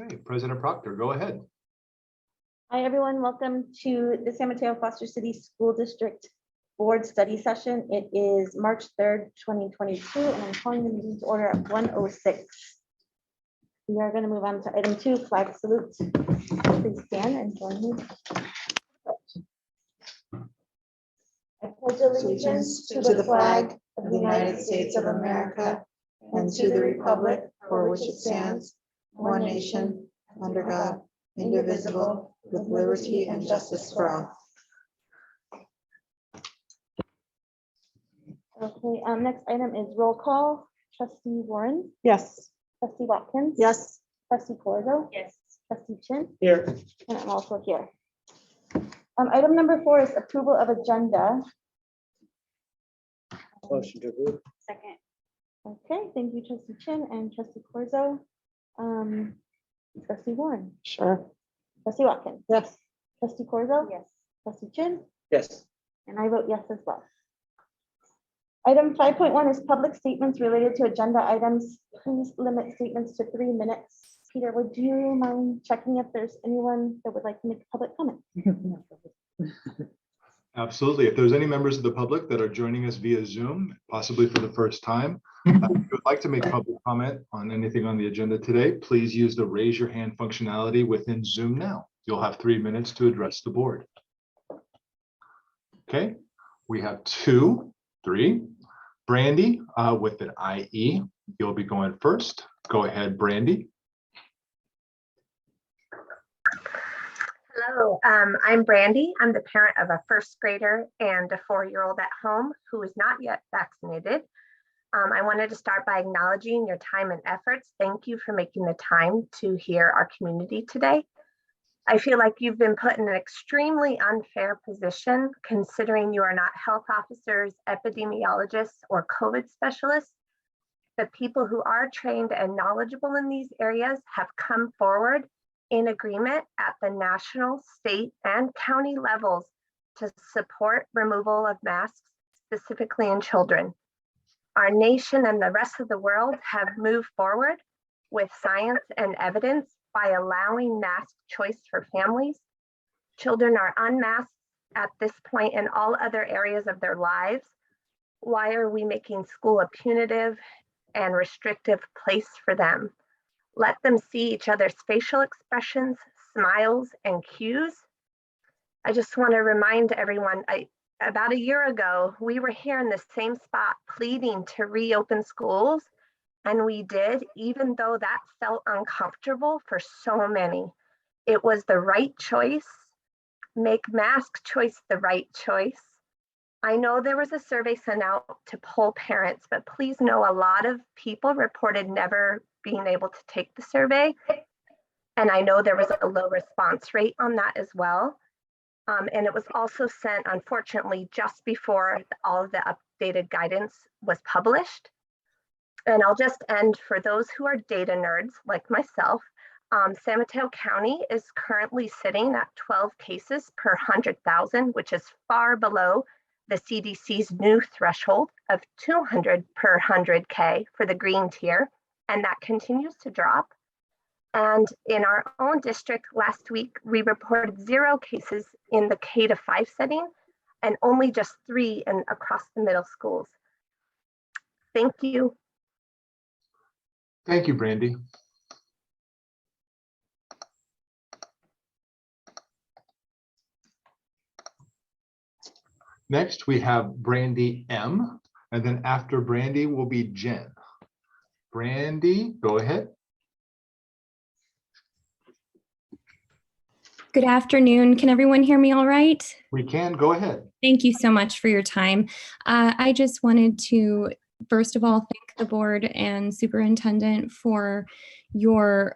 Okay, President Proctor, go ahead. Hi, everyone. Welcome to the San Mateo Foster City School District Board Study Session. It is March 3rd, 2022, and I'm calling the meeting to order at 1:06. We are going to move on to item 2, flag salute. Please stand and join me. I pledge allegiance to the flag of the United States of America and to the republic for which it stands, one nation, under God, indivisible, with liberty and justice for all. Okay, next item is roll call. Trustee Warren? Yes. Trustee Watkins? Yes. Trustee Corzo? Yes. Trustee Chin? Here. And I'm also here. Item number 4 is approval of agenda. Motion to approve. Second. Okay, thank you, Trustee Chin and Trustee Corzo. Trustee Warren? Sure. Trustee Watkins? Yes. Trustee Corzo? Yes. Trustee Chin? Yes. And I vote yes as well. Item 5.1 is public statements related to agenda items. Please limit statements to 3 minutes. Peter, would you mind checking if there's anyone that would like to make a public comment? Absolutely. If there's any members of the public that are joining us via Zoom, possibly for the first time, if you would like to make public comment on anything on the agenda today, please use the raise your hand functionality within Zoom now. You'll have 3 minutes to address the board. Okay, we have 2, 3. Brandy with an IE. You'll be going first. Go ahead, Brandy. Hello, I'm Brandy. I'm the parent of a 1st grader and a 4-year-old at home who is not yet vaccinated. I wanted to start by acknowledging your time and efforts. Thank you for making the time to hear our community today. I feel like you've been put in an extremely unfair position considering you are not health officers, epidemiologists, or COVID specialists. The people who are trained and knowledgeable in these areas have come forward in agreement at the national, state, and county levels to support removal of masks, specifically in children. Our nation and the rest of the world have moved forward with science and evidence by allowing mask choice for families. Children are unmasked at this point in all other areas of their lives. Why are we making school a punitive and restrictive place for them? Let them see each other's facial expressions, smiles, and cues. I just want to remind everyone, about a year ago, we were here in the same spot pleading to reopen schools, and we did, even though that felt uncomfortable for so many. It was the right choice. Make mask choice the right choice. I know there was a survey sent out to poll parents, but please know a lot of people reported never being able to take the survey. And I know there was a low response rate on that as well. And it was also sent, unfortunately, just before all of the updated guidance was published. And I'll just end for those who are data nerds like myself. San Mateo County is currently sitting at 12 cases per 100,000, which is far below the CDC's new threshold of 200 per 100K for the green tier, and that continues to drop. And in our own district last week, we reported 0 cases in the K-5 setting and only just 3 across the middle schools. Thank you. Thank you, Brandy. Next, we have Brandy M, and then after Brandy will be Jen. Brandy, go ahead. Good afternoon. Can everyone hear me all right? We can, go ahead. Thank you so much for your time. I just wanted to, first of all, thank the board and superintendent for your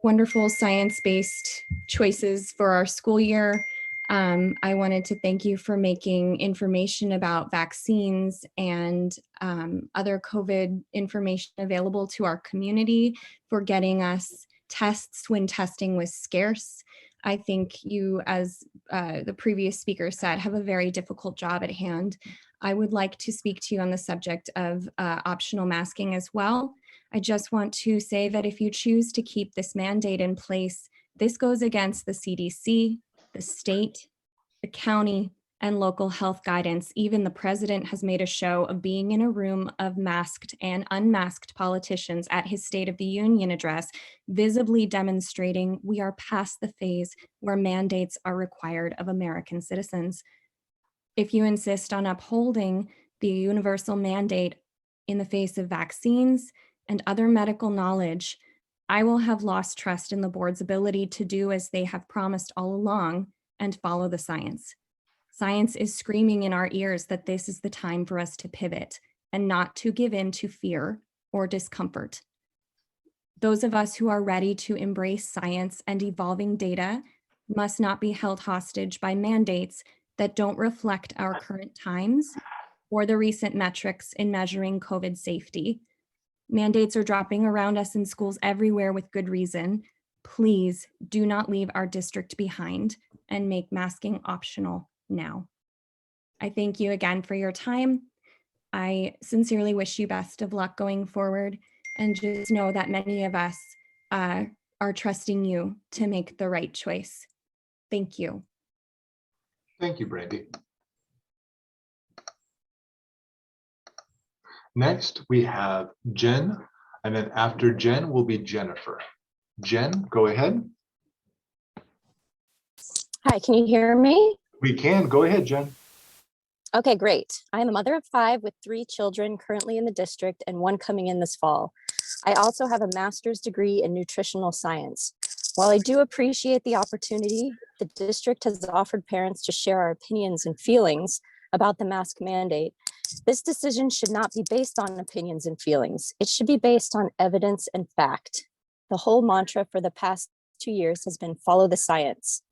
wonderful science-based choices for our school year. I wanted to thank you for making information about vaccines and other COVID information available to our community, for getting us tests when testing was scarce. I think you, as the previous speaker said, have a very difficult job at hand. I would like to speak to you on the subject of optional masking as well. I just want to say that if you choose to keep this mandate in place, this goes against the CDC, the state, the county, and local health guidance. Even the president has made a show of being in a room of masked and unmasked politicians at his State of the Union address, visibly demonstrating we are past the phase where mandates are required of American citizens. If you insist on upholding the universal mandate in the face of vaccines and other medical knowledge, I will have lost trust in the board's ability to do as they have promised all along and follow the science. Science is screaming in our ears that this is the time for us to pivot and not to give in to fear or discomfort. Those of us who are ready to embrace science and evolving data must not be held hostage by mandates that don't reflect our current times or the recent metrics in measuring COVID safety. Mandates are dropping around us in schools everywhere with good reason. Please do not leave our district behind and make masking optional now. I thank you again for your time. I sincerely wish you best of luck going forward, and just know that many of us are trusting you to make the right choice. Thank you. Thank you, Brandy. Next, we have Jen, and then after Jen will be Jennifer. Jen, go ahead. Hi, can you hear me? We can. Go ahead, Jen. Okay, great. I am a mother of 5 with 3 children currently in the district and 1 coming in this fall. I also have a master's degree in nutritional science. While I do appreciate the opportunity, the district has offered parents to share our opinions and feelings about the mask mandate. This decision should not be based on opinions and feelings. It should be based on evidence and fact. The whole mantra for the past 2 years has been follow the science.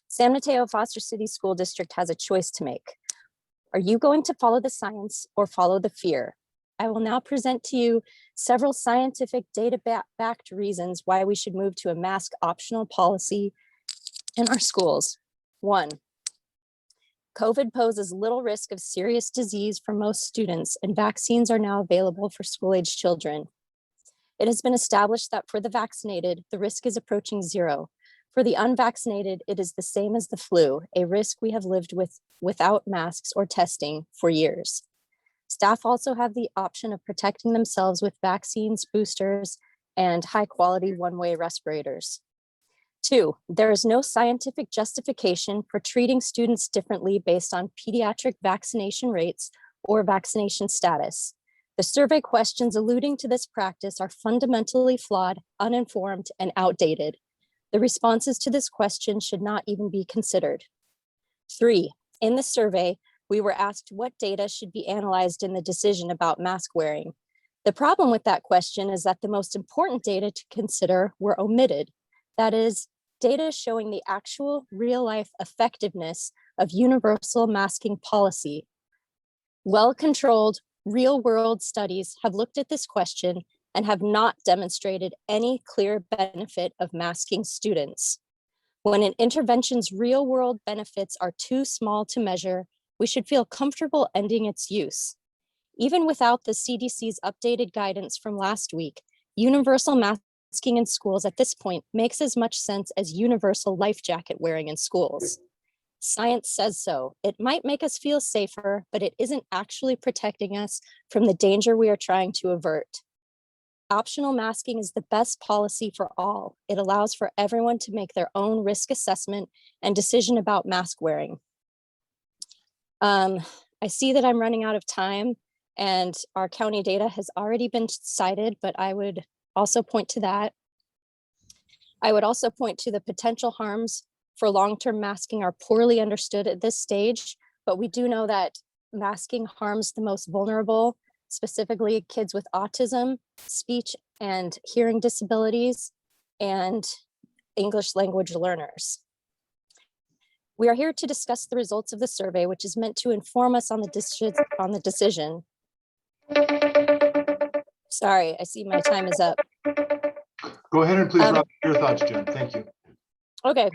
San Mateo Foster City School District has a choice to make. Are you going to follow the science or follow the fear? I will now present to you several scientific data-backed reasons why we should move to a mask optional policy in our schools. 1, COVID poses little risk of serious disease for most students, and vaccines are now available for school-age children. It has been established that for the vaccinated, the risk is approaching 0. For the unvaccinated, it is the same as the flu, a risk we have lived with without masks or testing for years. Staff also have the option of protecting themselves with vaccines, boosters, and high-quality one-way respirators. 2, there is no scientific justification for treating students differently based on pediatric vaccination rates or vaccination status. The survey questions alluding to this practice are fundamentally flawed, uninformed, and outdated. The responses to this question should not even be considered. 3, in the survey, we were asked what data should be analyzed in the decision about mask wearing. The problem with that question is that the most important data to consider were omitted. That is, data showing the actual real-life effectiveness of universal masking policy. Well-controlled, real-world studies have looked at this question and have not demonstrated any clear benefit of masking students. When an intervention's real-world benefits are too small to measure, we should feel comfortable ending its use. Even without the CDC's updated guidance from last week, universal masking in schools at this point makes as much sense as universal life jacket wearing in schools. Science says so. It might make us feel safer, but it isn't actually protecting us from the danger we are trying to avert. Optional masking is the best policy for all. It allows for everyone to make their own risk assessment and decision about mask wearing. I see that I'm running out of time and our county data has already been cited, but I would also point to that. I would also point to the potential harms for long-term masking are poorly understood at this stage, but we do know that masking harms the most vulnerable, specifically kids with autism, speech and hearing disabilities, and English language learners. We are here to discuss the results of the survey, which is meant to inform us on the decision. Sorry, I see my time is up. Go ahead and please wrap up your thoughts, Jen. Thank you. Okay.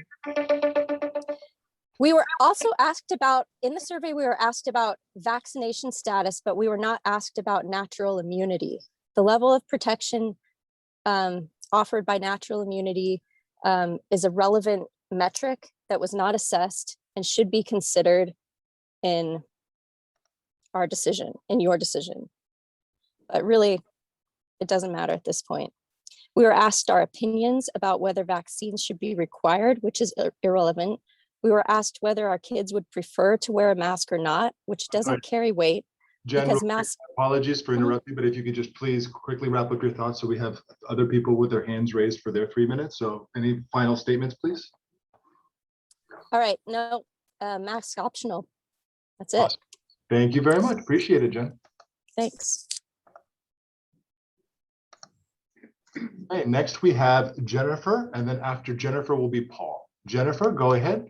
We were also asked about, in the survey, we were asked about vaccination status, but we were not asked about natural immunity. The level of protection offered by natural immunity is a relevant metric that was not assessed and should be considered in our decision, in your decision. But really, it doesn't matter at this point. We were asked our opinions about whether vaccines should be required, which is irrelevant. We were asked whether our kids would prefer to wear a mask or not, which doesn't carry weight. Jen, Because real quick, masks, apologies for interrupting, but if you could just please quickly wrap up your thoughts so we have other people with their hands raised for their 3 minutes. So any final statements, please? all right, no, mask optional. That's it. Awesome. Thank you very much. Appreciate it, Jen. Thanks. All right, next we have Jennifer, and then after Jennifer will be Paul. Jennifer, go ahead.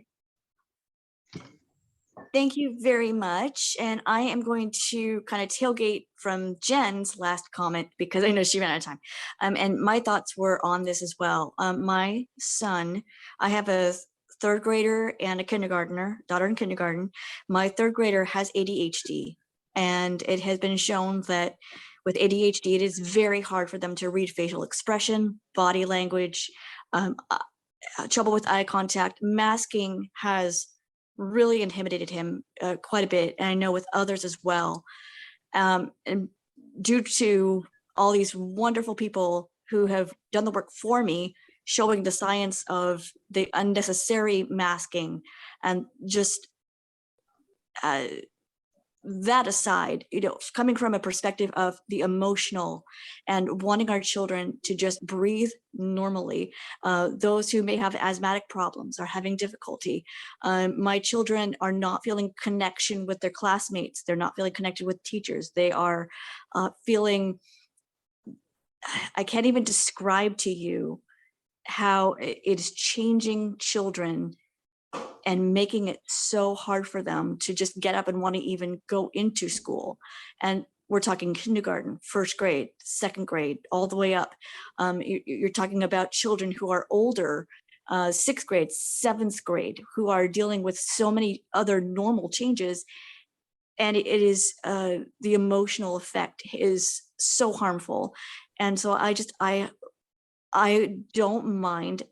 Thank you very much. And I am going to kind of tailgate from Jen's last comment because I know she ran out of time. And my thoughts were on this as well. My son, I have a third grader and a kindergartner, daughter in kindergarten. My third grader has ADHD. And it has been shown that with ADHD, it is very hard for them to read facial expression, body language, trouble with eye contact. Masking has really intimidated him quite a bit, and I know with others as well. And due to all these wonderful people who have done the work for me, showing the science of the unnecessary masking, and just that aside, you know, coming from a perspective of the emotional and wanting our children to just breathe normally, those who may have asthmatic problems are having difficulty. My children are not feeling connection with their classmates. They're not feeling connected with teachers. They are feeling, I can't even describe to you how it is changing children and making it so hard for them to just get up and want to even go into school. And we're talking kindergarten, first grade, second grade, all the way up. You're talking about children who are older, sixth grade, seventh grade, who are dealing with so many other normal changes. And it is, the emotional effect is so harmful. And so I don't mind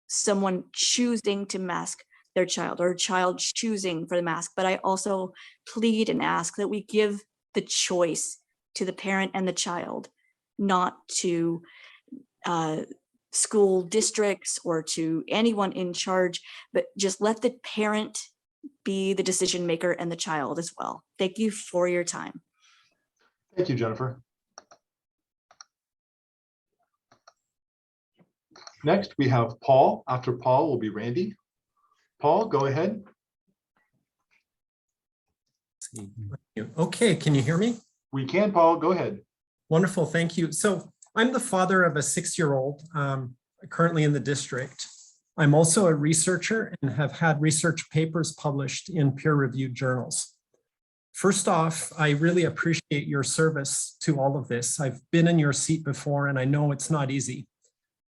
someone choosing to mask their child or a child choosing for the mask, but I also plead and ask that we give the choice to the parent and the child, not to school districts or to anyone in charge, but just let the parent be the decision maker and the child as well. Thank you for your time. Thank you, Jennifer. Next, we have Paul. After Paul will be Randy. Paul, go ahead. Okay, can you hear me? We can, Paul, go ahead. Wonderful, thank you. So I'm the father of a 6-year-old currently in the district. I'm also a researcher and have had research papers published in peer-reviewed journals. First off, I really appreciate your service to all of this. I've been in your seat before and I know it's not easy.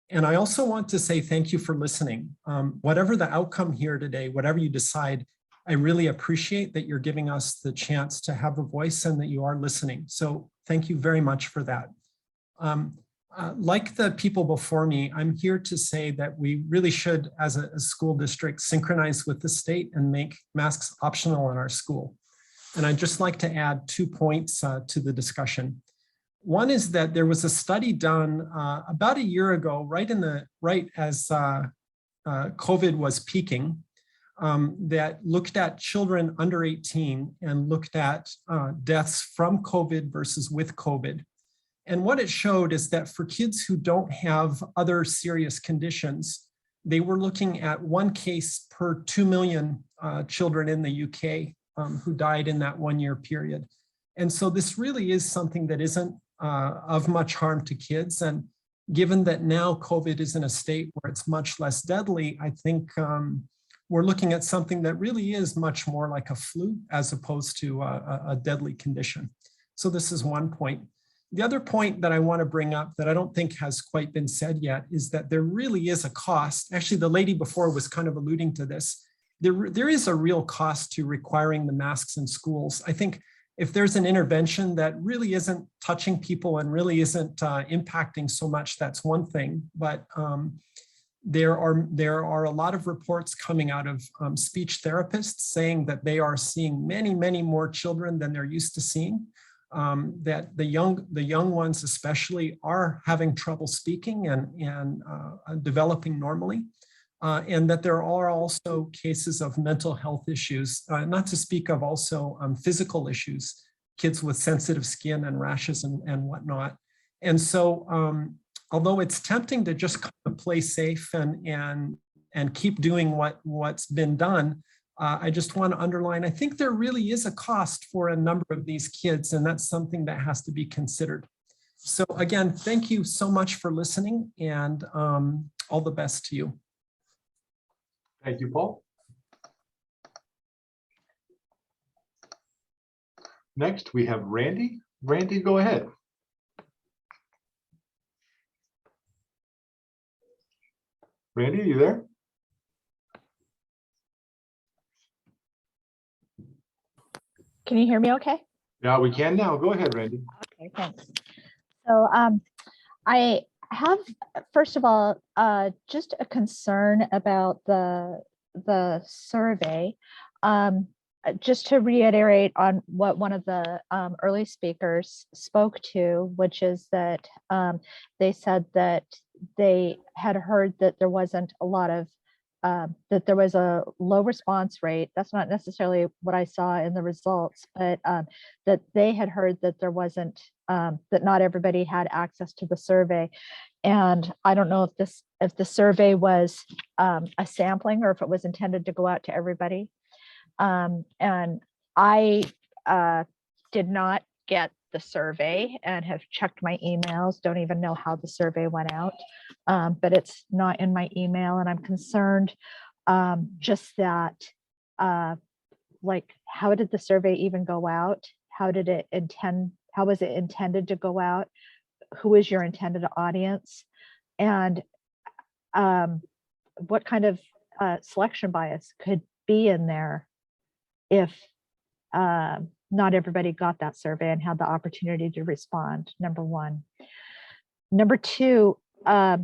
And I also want to say thank you for listening. Whatever the outcome here today, whatever you decide, I really appreciate that you're giving us the chance to have a voice and that you are listening. So thank you very much for that. Like the people before me, I'm here to say that we really should, as a school district, synchronize with the state and make masks optional in our school. And I'd just like to add 2 points to the discussion. One is that there was a study done about a year ago, right as COVID was peaking, that looked at children under 18 and looked at deaths from COVID versus with COVID. And what it showed is that for kids who don't have other serious conditions, they were looking at 1 case per 2 million children in the UK who died in that 1-year period. And so this really is something that isn't of much harm to kids. And given that now COVID is in a state where it's much less deadly, I think we're looking at something that really is much more like a flu as opposed to a deadly condition. So this is one point. The other point that I want to bring up that I don't think has quite been said yet is that there really is a cost. Actually, the lady before was kind of alluding to this. There is a real cost to requiring the masks in schools. I think if there's an intervention that really isn't touching people and really isn't impacting so much, that's one thing. But there are a lot of reports coming out of speech therapists saying that they are seeing many, many more children than they're used to seeing. That the young ones especially are having trouble speaking and developing normally. And that there are also cases of mental health issues, not to speak of also physical issues, kids with sensitive skin and rashes and whatnot. And so, although it's tempting to just kind of play safe and keep doing what's been done, I just want to underline, I think there really is a cost for a number of these kids, and that's something that has to be considered. So again, thank you so much for listening, and all the best to you. Thank you, Paul. Next, we have Randy. Randy, go ahead. Randy, are you there? Can you hear me okay? Yeah, we can now. Go ahead, Randy. Okay, thanks. So I have, first of all, just a concern about the survey. Just to reiterate on what one of the early speakers spoke to, which is that they said that they had heard that there wasn't a lot of that there was a low response rate. That's not necessarily what I saw in the results, but that they had heard that there wasn't, that not everybody had access to the survey. And I don't know if the survey was a sampling or if it was intended to go out to everybody. And I did not get the survey and have checked my emails, don't even know how the survey went out, but it's not in my email, and I'm concerned just that, like, how did the survey even go out? How was it intended to go out? Who is your intended audience? And what kind of selection bias could be in there if not everybody got that survey and had the opportunity to respond, number one. Number two, I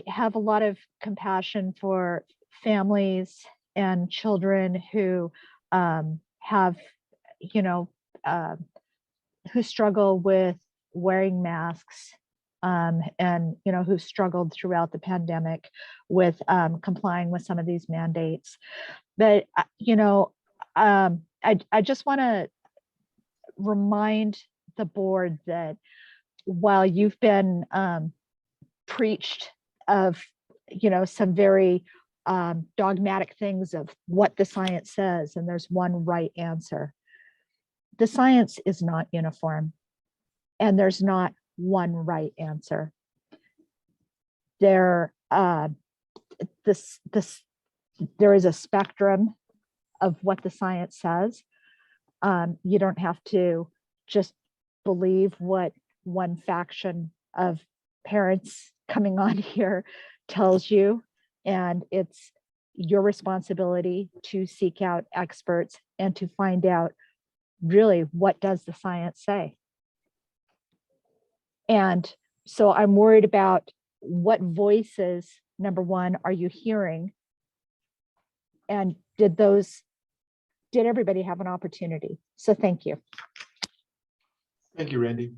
have a lot of compassion for families and children who have, who struggle with wearing masks, and who struggled throughout the pandemic with complying with some of these mandates. But I just want to remind the board that while you've been preached of some very dogmatic things of what the science says, and there's one right answer, the science is not uniform, and there's not one right answer. There is a spectrum of what the science says. You don't have to just believe what one faction of parents coming on here tells you, and it's your responsibility to seek out experts and to find out really what does the science say. And so I'm worried about what voices, number one, are you hearing? And did everybody have an opportunity? So thank you. Thank you, Randy.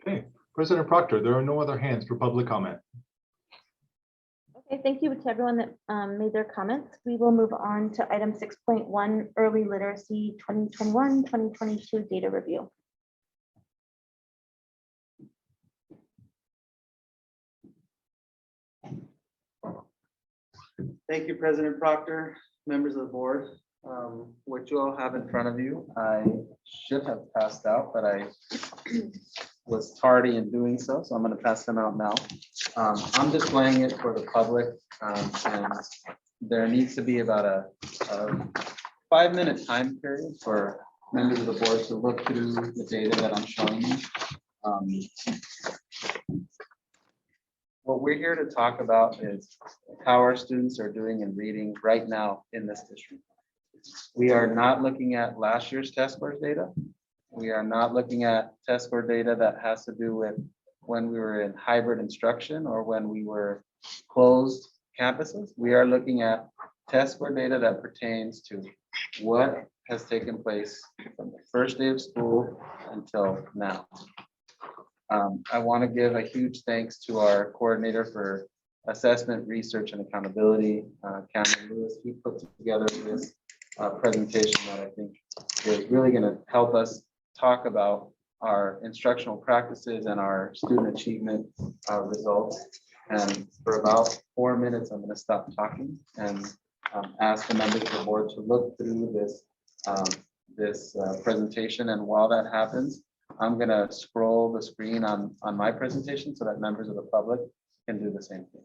Okay, President Proctor, there are no other hands for public comment. Okay, thank you to everyone that made their comments. We will move on to item 6.1, early literacy 2021-2022 data review. Thank you, President Proctor, members of the board. What you all have in front of you, I should have passed out, but I was tardy in doing so, so I'm going to pass them out now. I'm displaying it for the public, and there needs to be about a 5-minute time period for members of the board to look through the data that I'm showing you. what we're here to talk about is how our students are doing in reading right now in this district. We are not looking at last year's test scores data. We are not looking at test score data that has to do with when we were in hybrid instruction or when we were closed campuses. We are looking at test score data that pertains to what has taken place from the first day of school until now. I want to give a huge thanks to our coordinator for assessment, research, and accountability, Canal Lewis, who put together this presentation that I think is really going to help us talk about our instructional practices and our student achievement results. And for about 4 minutes, I'm going to stop talking and ask the members of the board to look through this presentation. And while that happens, I'm going to scroll the screen on my presentation so that members of the public can do the same thing.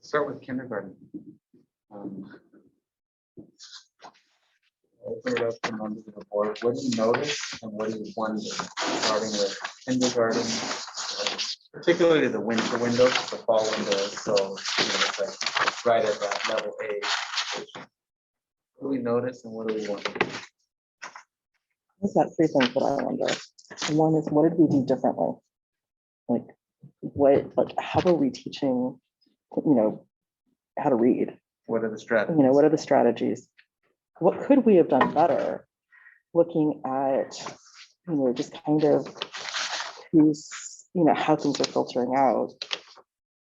Start with kindergarten. Open it up to members of the board. What do you notice and what do you wonder? Starting with kindergarten, particularly the winter windows, the fall windows. So it's like it's right at that level A. What do we notice and what do we wonder? I've got three things that I wonder. One is, what did we do differently? Like, how are we teaching, how to read? What are the strategies? What are the strategies? What could we have done better? Looking at, just kind of how things are filtering out.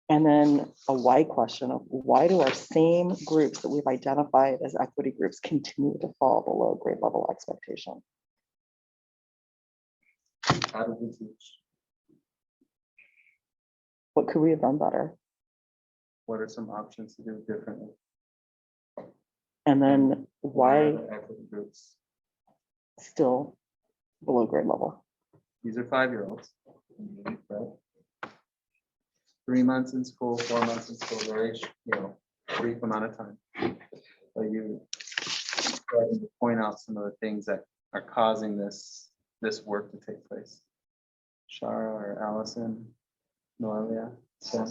And then a why question of why do our same groups that we've identified as equity groups continue to fall below grade level expectation? How did we teach? What could we have done better? What are some options to do differently? And then why are the equity groups? still below grade level? These are 5-year-olds, right? 3 months in school, 4 months in school, very, brief amount of time. But you starting to point out some of the things that are causing this work to take place. Shara or Allison, Noelia, Sam.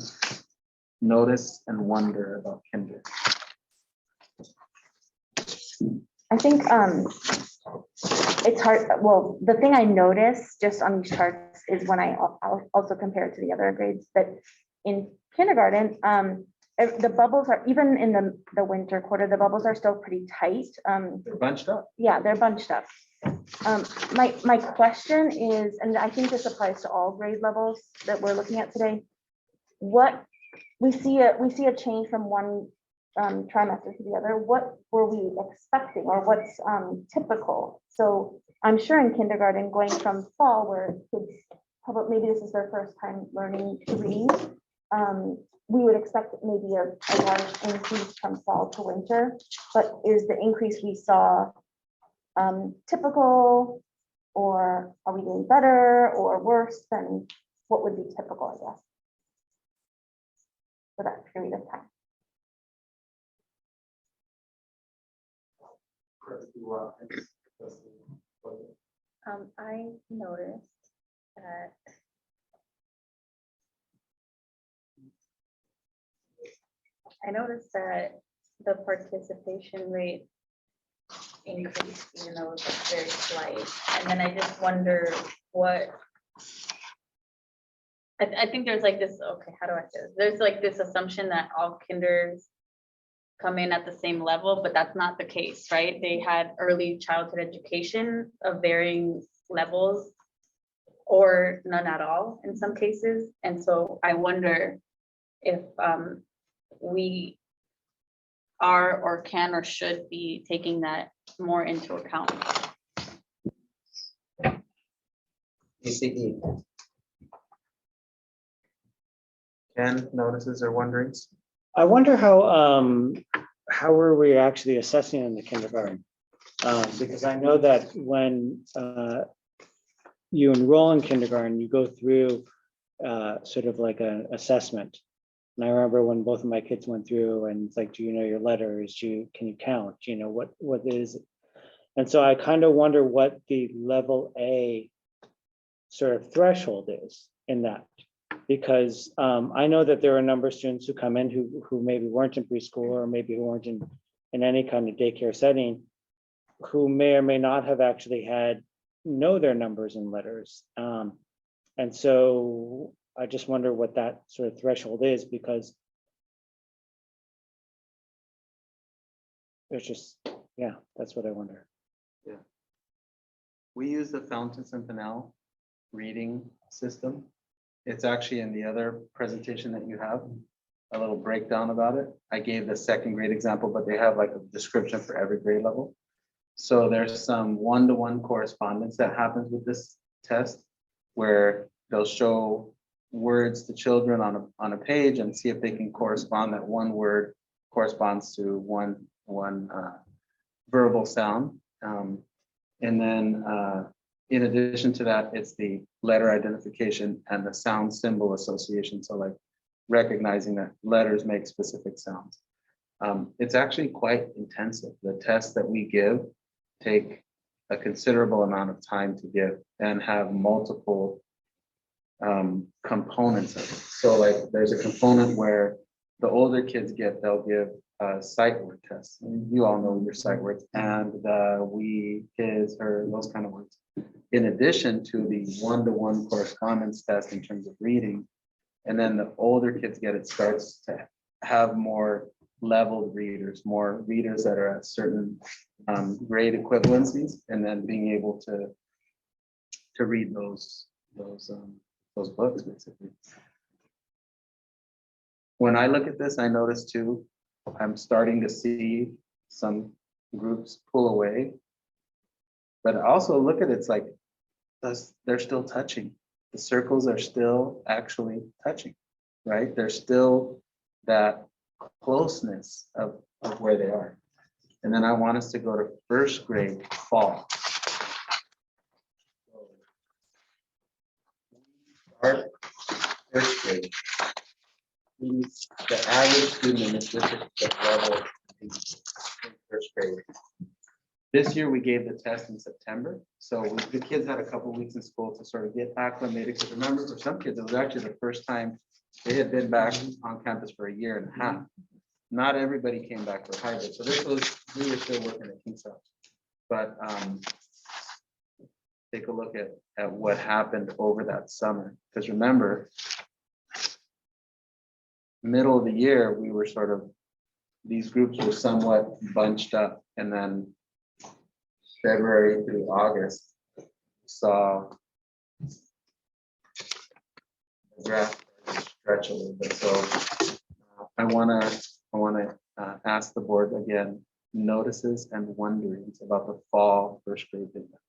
Notice and wonder about kinder. I think it's hard. Well, the thing I notice just on these charts is when I'll also compare it to the other grades, that in kindergarten, the bubbles are, even in the winter quarter, the bubbles are still pretty tight. They're bunched up. Yeah, they're bunched up. My question is, and I think this applies to all grade levels that we're looking at today. What we see a change from one trimester to the other. What were we expecting, or what's typical? So I'm sure in kindergarten, going from fall, where kids probably, maybe this is their first time learning to read, we would expect maybe a large increase from fall to winter. But is the increase we saw typical, or are we doing better or worse than what would be typical, I guess, for that period of time? I noticed that the participation rate increased, even though it was like very slight. And then I just wonder what, I think there's like this, okay, how do I say this? There's like this assumption that all kinders come in at the same level, but that's not the case, right? They had early childhood education of varying levels, or none at all in some cases. And so I wonder if we are or can or should be taking that more into account. ECE. Ken, notices or wonderings? I wonder how are we actually assessing in the kindergarten? Because I know that when you enroll in kindergarten, you go through sort of like an assessment. And I remember when both of my kids went through, and it's like, do you know your letters? Can you count? Do you know what is it? And so I kind of wonder what the level A sort of threshold is in that. Because I know that there are a number of students who come in who maybe weren't in preschool, or maybe who weren't in any kind of daycare setting, who may or may not have actually know their numbers and letters. And so I just wonder what that sort of threshold is, because there's just, yeah, that's what I wonder. Yeah. We use the Fountain Sentinel reading system. It's actually in the other presentation that you have, a little breakdown about it. I gave the second grade example, but they have like a description for every grade level. So there's some one-to-one correspondence that happens with this test, where they'll show words to children on a page and see if they can correspond, that one word corresponds to one verbal sound. And then in addition to that, it's the letter identification and the sound symbol association. So like recognizing that letters make specific sounds. It's actually quite intensive. The tests that we give take a considerable amount of time to give and have multiple components of it. So like there's a component where the older kids they'll give sight word tests. You all know your sight words, and the we, his, her, those kind of words. In addition to the one-to-one correspondence test in terms of reading, and then the older kids it starts to have more leveled readers, more readers that are at certain grade equivalencies, and then being able to read those books basically. When I look at this, I notice too, I'm starting to see some groups pull away, but also look at it's like they're still touching. The circles are still actually touching, right? There's still that closeness of where they are. And then I want us to go to first grade fall. Start first grade. The average student in this district level in first grade. This year we gave the test in September. So the kids had a couple of weeks in school to sort of get acclimated. Because remember, for some kids, it was actually the first time they had been back on campus for a year and a half. Not everybody came back for hybrid. So we were still working at King's House. But take a look at what happened over that summer. Because remember, middle of the year, we were sort of, these groups were somewhat bunched up, and then February through August saw the graph stretch a little bit. So I want to ask the board again, notices and wonderings about the fall first grade data.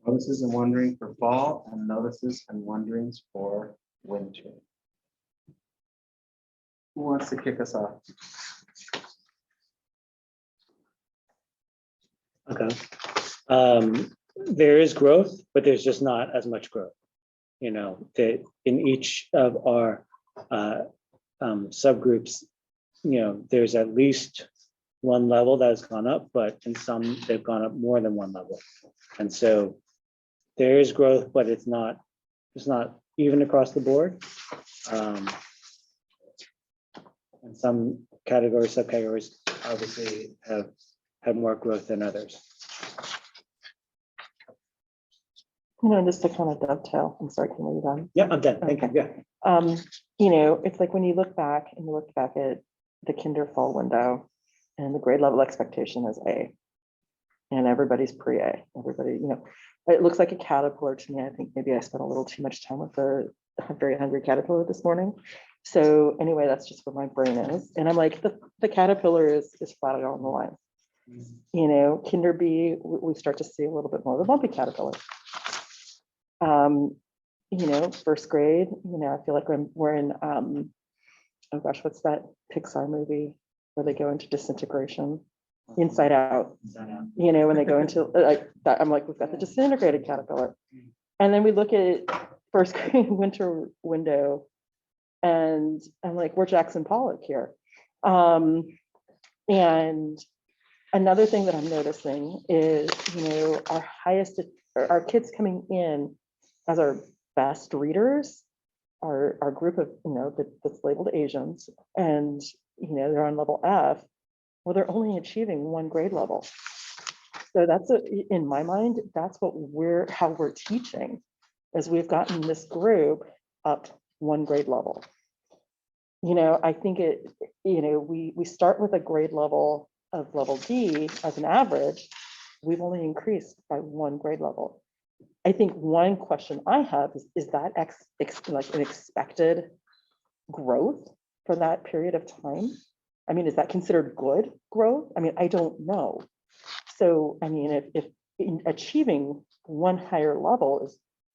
Notices and wondering for fall and notices and wonderings for winter. Who wants to kick us off? Okay. There is growth, but there's just not as much growth. You know, that in each of our subgroups, you know, there's at least one level that has gone up, but in some they've gone up more than one level. And so there is growth, but it's not even across the board. And some categories, subcategories obviously have had more growth than others. You know, just to kind of dovetail, I'm sorry, can we be done? Yeah, I'm done. Thank you. Yeah. You know, it's like when you look back at the kinder fall window, and the grade level expectation is A, and everybody's pre-A. Everybody, you know, it looks like a caterpillar to me. I think maybe I spent a little too much time with a very hungry caterpillar this morning. So anyway, that's just where my brain is. And I'm like, the caterpillar is flat out on the line. You know, kinder B, we start to see a little bit more of the bumpy caterpillar. You know, first grade, you know, I feel like we're in, oh gosh, what's that Pixar movie where they go into disintegration? Inside Out. You know, when they go into like that, I'm like, we've got the disintegrated caterpillar. And then we look at first grade winter window, and I'm like, we're Jackson Pollock here. And another thing that I'm noticing is, you know, our kids coming in as our best readers, our group of, you know, that's labeled Asians, and, you know, they're on level F. Well, they're only achieving one grade level. So that's in my mind, that's how we're teaching, is we've gotten this group up one grade level. I think we start with a grade level of level D as an average. We've only increased by 1 grade level. I think one question I have is that like an expected growth for that period of time? I mean, is that considered good growth? I mean, I don't know. So, I mean, if achieving 1 higher level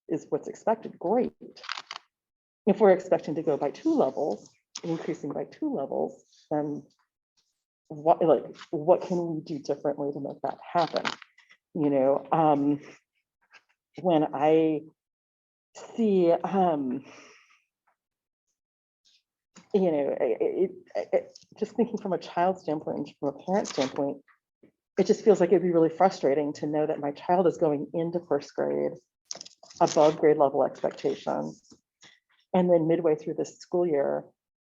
is what's expected, great. If we're expecting to go by 2 levels, increasing by 2 levels, then what can we do differently to make that happen? When I see, just thinking from a child standpoint and from a parent standpoint, it just feels like it'd be really frustrating to know that my child is going into 1st grade above grade level expectations. And then midway through this school year,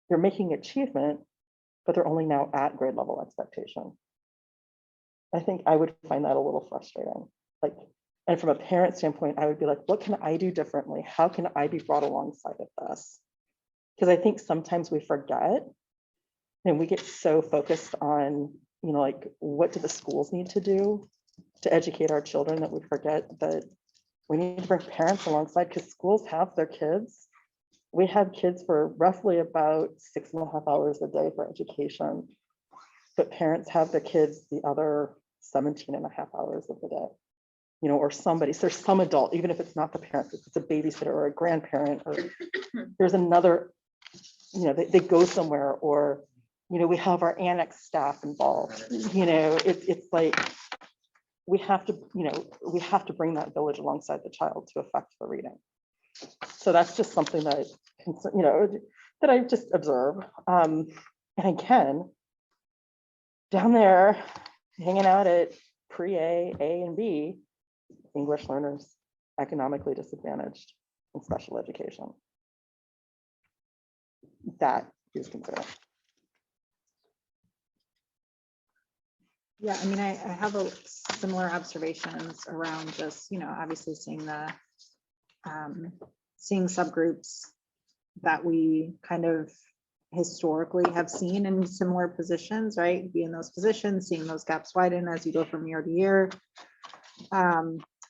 they're making achievement, but they're only now at grade level expectation. I think I would find that a little frustrating. And from a parent standpoint, I would be like, what can I do differently? How can I be brought alongside of this? Because I think sometimes we forget and we get so focused on, what do the schools need to do to educate our children that we forget that we need to bring parents alongside, because schools have their kids. We have kids for roughly about 6.5 hours a day for education, but parents have their kids the other 17.5 hours of the day. Or somebody, so there's some adult, even if it's not the parent, if it's a babysitter or a grandparent, or there's another, they go somewhere, or, we have our annex staff involved. It's like, we have to bring that village alongside the child to affect the reading. So that's just something that, that I just observe. And again, down there, hanging out at pre-A, A and B, English learners, economically disadvantaged, and special education. That is considered. Yeah, I mean, I have a similar observations around just, obviously seeing the seeing subgroups that we kind of historically have seen in similar positions, right? Be in those positions, seeing those gaps widen as you go from year to year.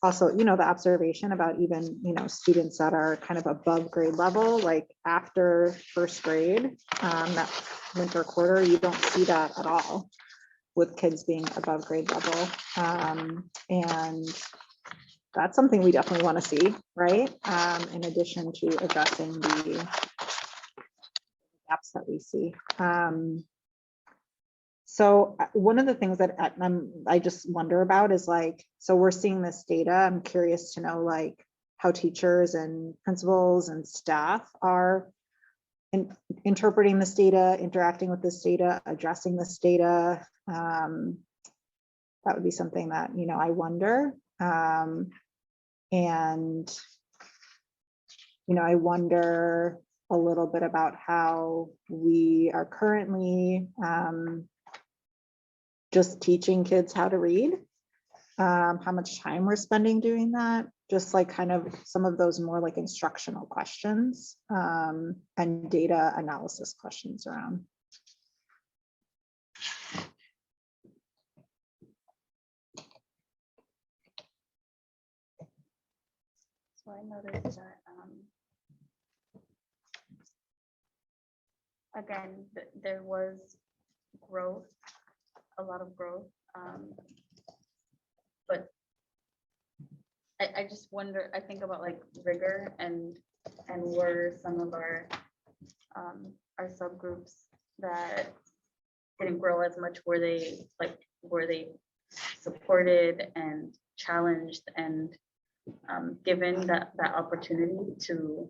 Also, the observation about even, students that are kind of above grade level, like after 1st grade, that winter quarter, you don't see that at all with kids being above grade level. And that's something we definitely want to see, right? In addition to addressing the gaps that we see. So one of the things that I just wonder about is so we're seeing this data. I'm curious to know how teachers and principals and staff are interpreting this data, interacting with this data, addressing this data. That would be something that, I wonder. And, I wonder a little bit about how we are currently just teaching kids how to read, how much time we're spending doing that, just kind of some of those more instructional questions and data analysis questions around. So I noticed that, again, there was growth, a lot of growth, but I just wonder, I think about rigor and were some of our subgroups that didn't grow as much, were they supported and challenged and given that opportunity to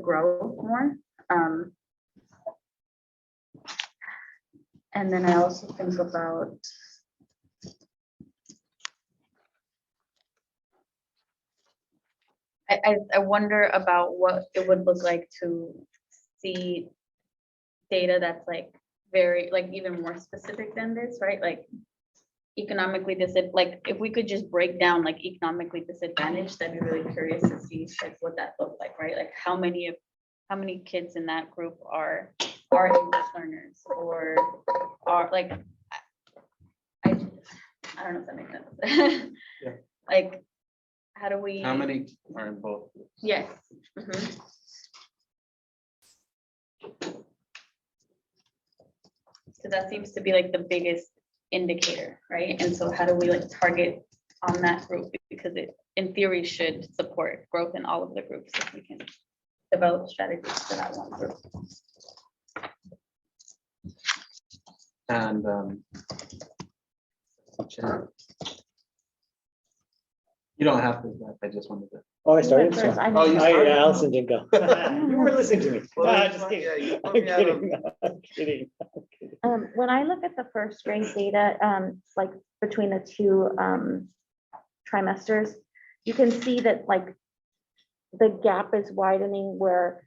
grow more. And then I also think about I wonder about what it would look like to see data that's very even more specific than this, right? Economically if we could just break down economically disadvantaged, I'd be really curious to see what that looked like, right? How many of how many kids in that group are English learners or are like, I don't know if that makes sense. Yeah. Like, how do we? How many are in both? Yes. Mhm. So that seems to be like the biggest indicator, right? And so how do we like target on that group? Because it, in theory, should support growth in all of the groups if we can develop strategies for that one group. And you don't have to, I just wanted to. Oh, I started. First, Sorry. Oh, you started? Allison didn't go. You were listening to me. Well, Nah, then, just yeah, kidding. you put I'm me out of- kidding. I'm kidding. I'm kidding. When I look at the first grade data, like between the two trimesters, you can see that like the gap is widening where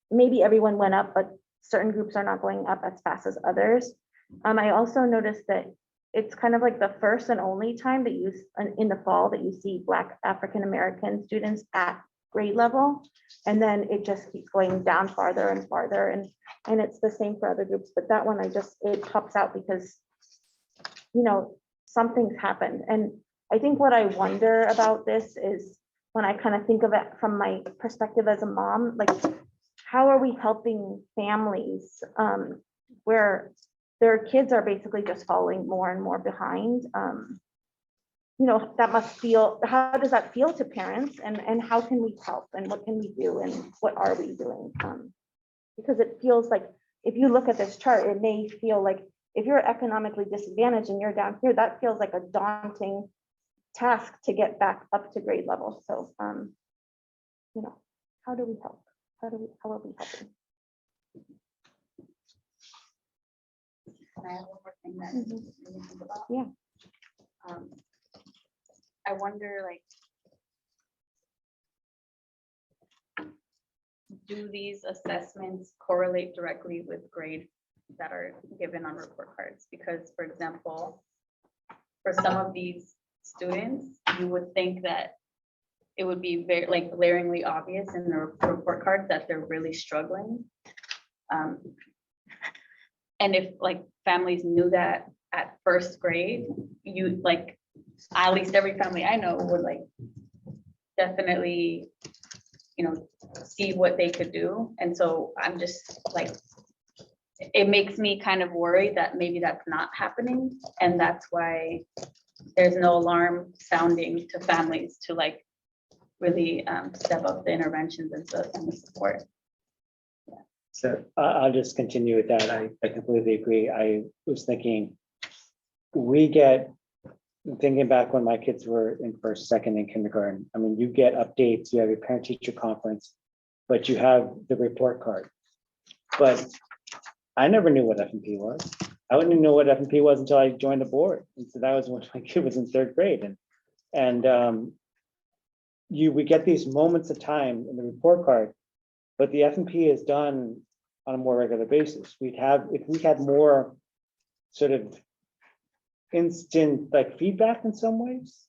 maybe everyone went up, but certain groups are not going up as fast as others. I also noticed that it's kind of like the first and only time that you, in the fall, that you see Black African-American students at grade level. And then it just keeps going down farther and farther. And it's the same for other groups, but that one, it pops out because, you know, something's happened. And I think what I wonder about this is when I kind of think of it from my perspective as a mom, like, how are we helping families where their kids are basically just falling more and more behind? You know, that must feel, how does that feel to parents, and how can we help, and what can we do, and what are we doing? Because it feels like, if you look at this chart, it may feel like if you're economically disadvantaged and you're down here, that feels like a daunting task to get back up to grade level. So, you know, how do we help? How are we helping? Can I have one more thing that Mhm. you need to think about? Yeah. I wonder, like, do these assessments correlate directly with grades that are given on report cards? Because, for example, for some of these students, you would think that it would be very like glaringly obvious in the report cards that they're really struggling. And if like families knew that at first grade, you like, at least every family I know would like definitely, you know, see what they could do. And so I'm just like, it makes me kind of worried that maybe that's not happening. And that's why there's no alarm sounding to families to like really step up the interventions and the support. So I'll just continue with that. I completely agree. I was thinking, thinking back when my kids were in first, second, and kindergarten. I mean, you get updates, you have your parent-teacher conference, but you have the report card. But I never knew what F&P was. I wouldn't even know what F&P was until I joined the board. And so that was when my kid was in third grade. And we get these moments of time in the report card, but the F&P is done on a more regular basis. If we had more sort of instant like feedback in some ways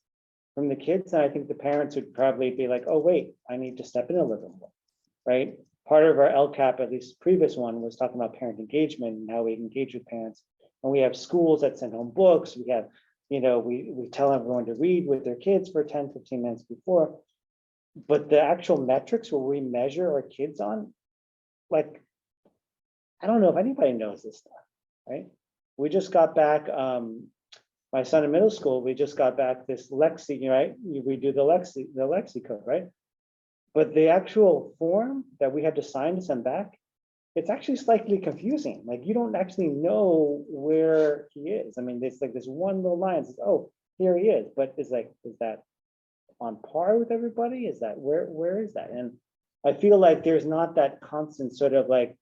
from the kids, and I think the parents would probably be like, oh, wait, I need to step in a little more, right? Part of our LCAP, at least previous one, was talking about parent engagement and how we engage with parents. And we have schools that send home books. We have, you know, we tell everyone to read with their kids for 10, 15 minutes before. But the actual metrics where we measure our kids on, like, I don't know if anybody knows this stuff, right? We just got back, my son in middle school, we just got back this Lexi, right? We do the Lexi code, right? But the actual form that we had to sign to send back, it's actually slightly confusing. Like, you don't actually know where he is. I mean, there's like this one little line that says, oh, here he is. But it's like, is that on par with everybody? Is that where is that? And I feel like there's not that constant sort of like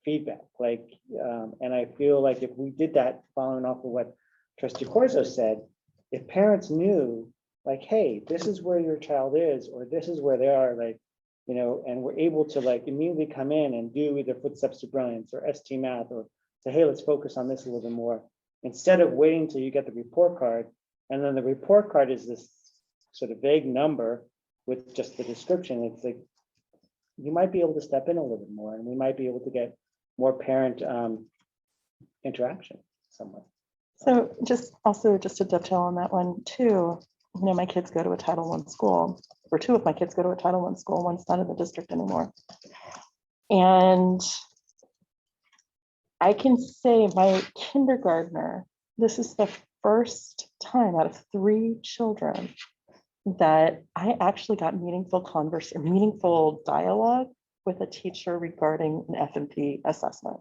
feedback, like, and I feel like if we did that, following off of what Trustee Corzo said, if parents knew, like, hey, this is where your child is, or this is where they are, like, you know, and we're able to like immediately come in and do either Footsteps to Brilliance or ST Math, or say, hey, let's focus on this a little bit more, instead of waiting till you get the report card, and then the report card is this sort of vague number with just the description. It's like, you might be able to step in a little bit more, and we might be able to get more parent interaction somewhere. So just to dovetail on that one too, my kids go to a Title I school, or two of my kids go to a Title I school, one's not in the district anymore. And I can say my kindergartner, this is the first time out of 3 children that I actually got meaningful dialogue with a teacher regarding an F&P assessment.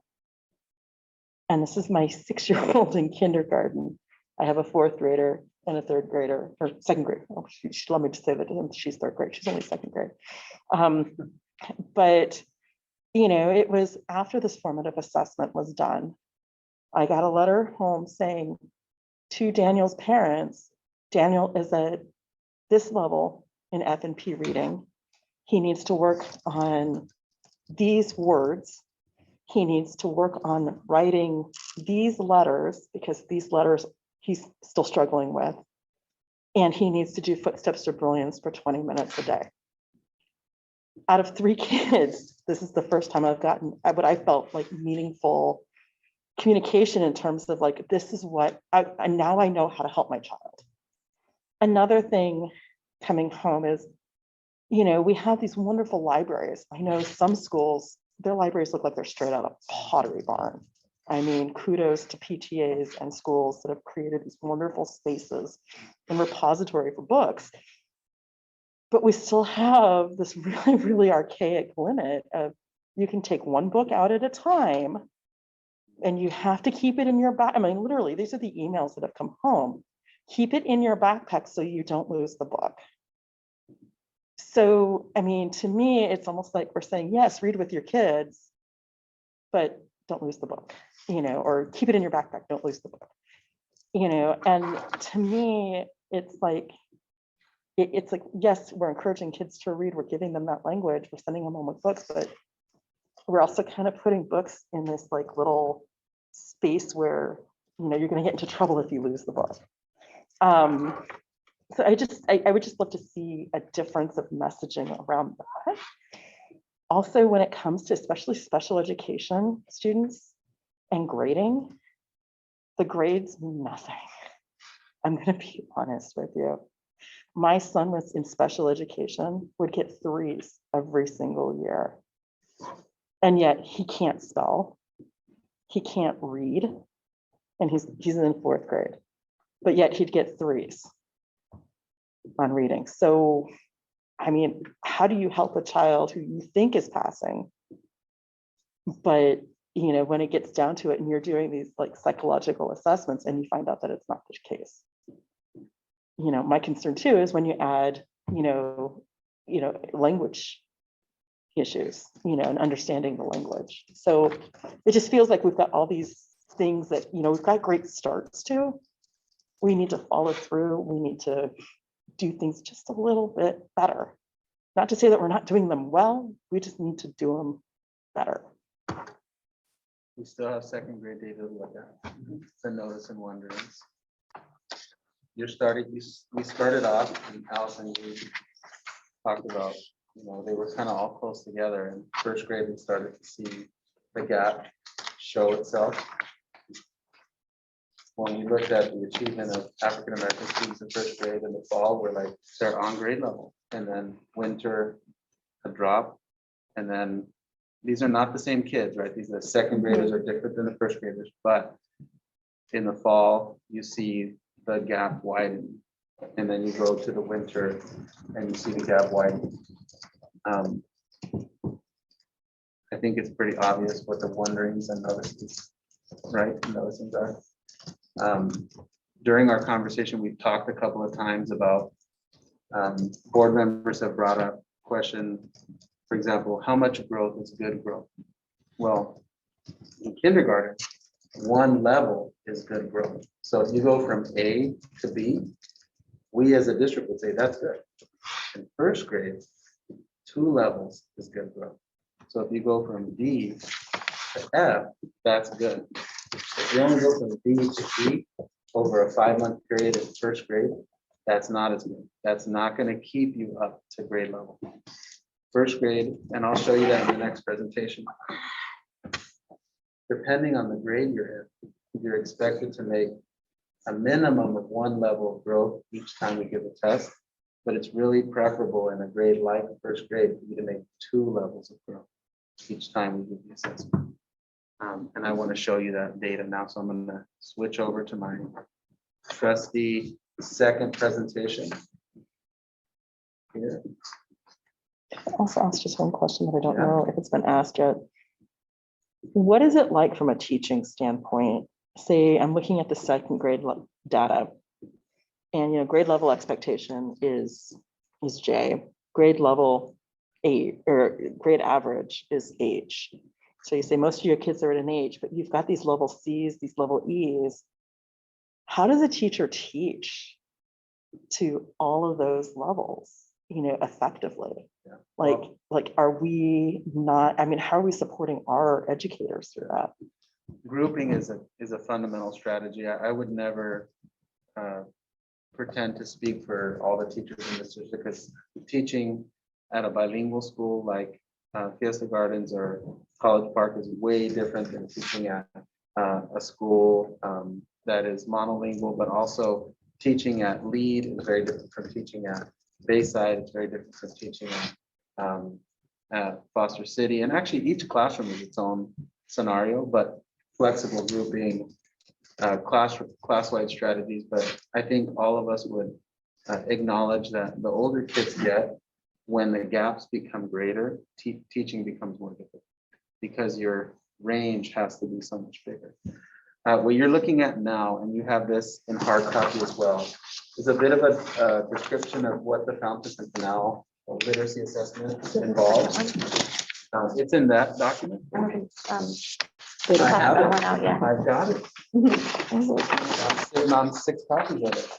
And this is my 6-year-old in kindergarten. I have a 4th grader and a 3rd grader, or 2nd grade. Oh, she let me just say that she's 3rd grade. She's only 2nd grade. But it was after this formative assessment was done, I got a letter home saying to Daniel's parents, Daniel is at this level in F&P reading. He needs to work on these words. He needs to work on writing these letters, because these letters he's still struggling with. And he needs to do Footsteps to Brilliance for 20 minutes a day. Out of 3 kids, this is the first time I've gotten what I felt like meaningful communication in terms of like, this is what and now I know how to help my child. Another thing coming home is, we have these wonderful libraries. I know some schools, their libraries look like they're straight out of Pottery Barn. I mean, kudos to PTAs and schools that have created these wonderful spaces and repository for books. But we still have this really, really archaic limit of you can take 1 book out at a time, and you have to keep it in your back. I mean, literally, these are the emails that have come home. Keep it in your backpack so you don't lose the book. So, I mean, to me, it's almost like we're saying, yes, read with your kids, but don't lose the book, or keep it in your backpack, don't lose the book, and to me, it's like, yes, we're encouraging kids to read, we're giving them that language, we're sending them home with books, but we're also kind of putting books in this like little space where, you're going to get into trouble if you lose the book. So I would just love to see a difference of messaging around that. Also, when it comes to especially special education students and grading, the grades mean nothing. I'm going to be honest with you. My son was in special education, would get 3s every single year. And yet he can't spell, he can't read, and he's in 4th grade, but yet he'd get 3s on reading. So, I mean, how do you help a child who you think is passing, but when it gets down to it and you're doing these like psychological assessments and you find out that it's not the case? My concern too is when you add, language issues, and understanding the language. So it just feels like we've got all these things that, we've got great starts to. We need to follow through. We need to do things just a little bit better. Not to say that we're not doing them well, we just need to do them better. We still have 2nd grade data to look at. The notice and wonderings. We started off, and Allison, you talked about, they were kind of all close together. In 1st grade, we started to see the gap show itself. When we looked at the achievement of African-American students in 1st grade in the fall, we're like, they're on grade level. And then winter, a drop. And then these are not the same kids, right? These are 2nd graders are different than the 1st graders, but in the fall, you see the gap widen. And then you go to the winter and you see the gap widen. I think it's pretty obvious what the wonderings and notices, right? Noticings are. During our conversation, we've talked a couple of times about board members have brought up question, for example, how much growth is good growth? Well, in kindergarten, 1 level is good growth. So if you go from A to B, we as a district would say that's good. In 1st grade, 2 levels is good growth. So if you go from D to F, that's good. If you only go from B to C over a 5-month period in 1st grade, that's not as good. That's not going to keep you up to grade level. first grade, and I'll show you that in the next presentation. Depending on the grade you're in, you're expected to make a minimum of 1 level of growth each time we give a test, but it's really preferable in a grade like first grade for you to make 2 levels of growth each time we give the assessment. And I want to show you that data now, so I'm going to switch over to my trusty second presentation. Here. Also ask just one question that I don't know if it's been asked yet. What is it like from a teaching standpoint? Say I'm looking at the second grade data, and grade level expectation is J, grade level A, or grade average is H. So you say most of your kids are at an H, but you've got these level C's, these level E's. How does a teacher teach to all of those levels, effectively? Yeah. Like, are we not, how are we supporting our educators through that? Grouping is a fundamental strategy. I would never pretend to speak for all the teachers in this district, because teaching at a bilingual school like Fiesta Gardens or College Park is way different than teaching at a school that is monolingual, but also teaching at Lead is very different from teaching at Bayside. It's very different from teaching at Foster City. And actually each classroom is its own scenario, but flexible grouping, class-wide strategies. But I think all of us would acknowledge that the older kids get, when the gaps become greater, teaching becomes more difficult because your range has to be so much bigger. What you're looking at now, and you have this in hard copy as well, is a bit of a description of what the Fountas and Canal literacy assessment involves. It's in that document. They I have that it. one out yet. I've got it. I'm sitting on 6 copies of it.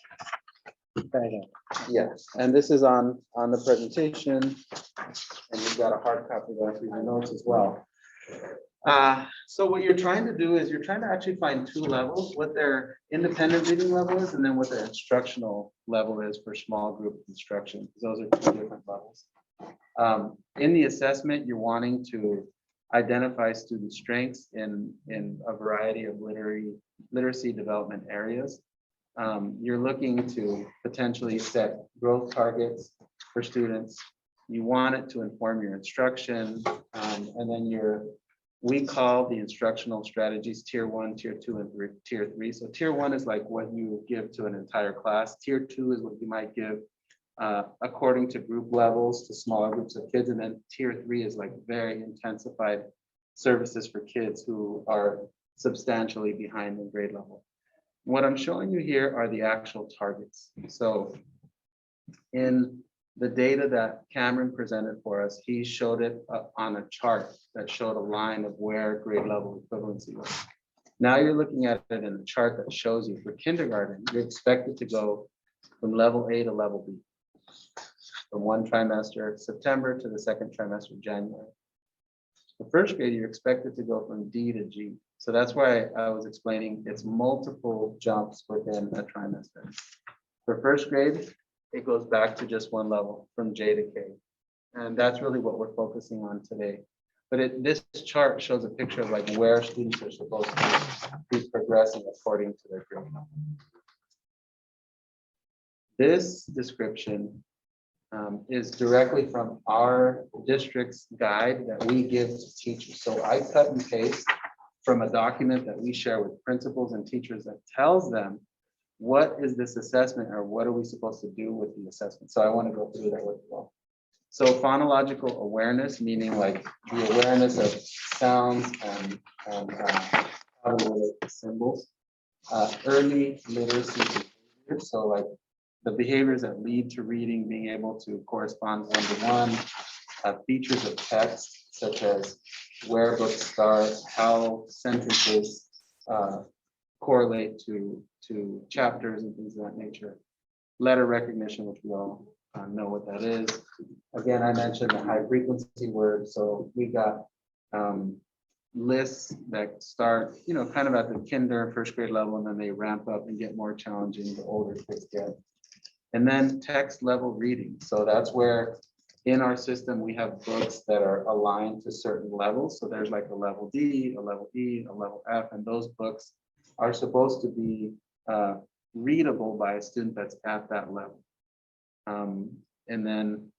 Yes, and this is on the presentation, and you've got a hard copy there for your notes as well. So what you're trying to do is you're trying to actually find 2 levels, what their independent reading level is, and then what their instructional level is for small group instruction. Those are 2 different levels. In the assessment, you're wanting to identify student strengths in a variety of literacy development areas. You're looking to potentially set growth targets for students. You want it to inform your instruction, and then we call the instructional strategies tier 1, tier 2, and tier 3. So tier 1 is like what you give to an entire class. Tier 2 is what you might give according to group levels to smaller groups of kids. And then tier 3 is like very intensified services for kids who are substantially behind in grade level. What I'm showing you here are the actual targets. So in the data that Cameron presented for us, he showed it on a chart that showed a line of where grade level equivalency was. Now you're looking at it in a chart that shows you for kindergarten, you're expected to go from level A to level B, from one trimester September to the second trimester January. The first grade, you're expected to go from D to G. So that's why I was explaining it's multiple jumps within a trimester. For first grade, it goes back to just 1 level from J to K. And that's really what we're focusing on today. But this chart shows a picture of like where students are supposed to be progressing according to their grade level. This description is directly from our district's guide that we give to teachers. So I cut and paste from a document that we share with principals and teachers that tells them what is this assessment or what are we supposed to do with the assessment. So I want to go through that with you all. So phonological awareness, meaning like the awareness of sounds and how to relate to symbols. Early literacy behaviors, so like the behaviors that lead to reading, being able to correspond one-to-one, features of text, such as where books start, how sentences correlate to chapters and things of that nature. Letter recognition, which we all know what that is. Again, I mentioned the high frequency words. So we got lists that start, kind of at the kinder, first grade level, and then they ramp up and get more challenging the older kids get. And then text level reading. So that's where in our system, we have books that are aligned to certain levels. So there's like a level D, a level E, a level F, and those books are supposed to be readable by a student that's at that level. And then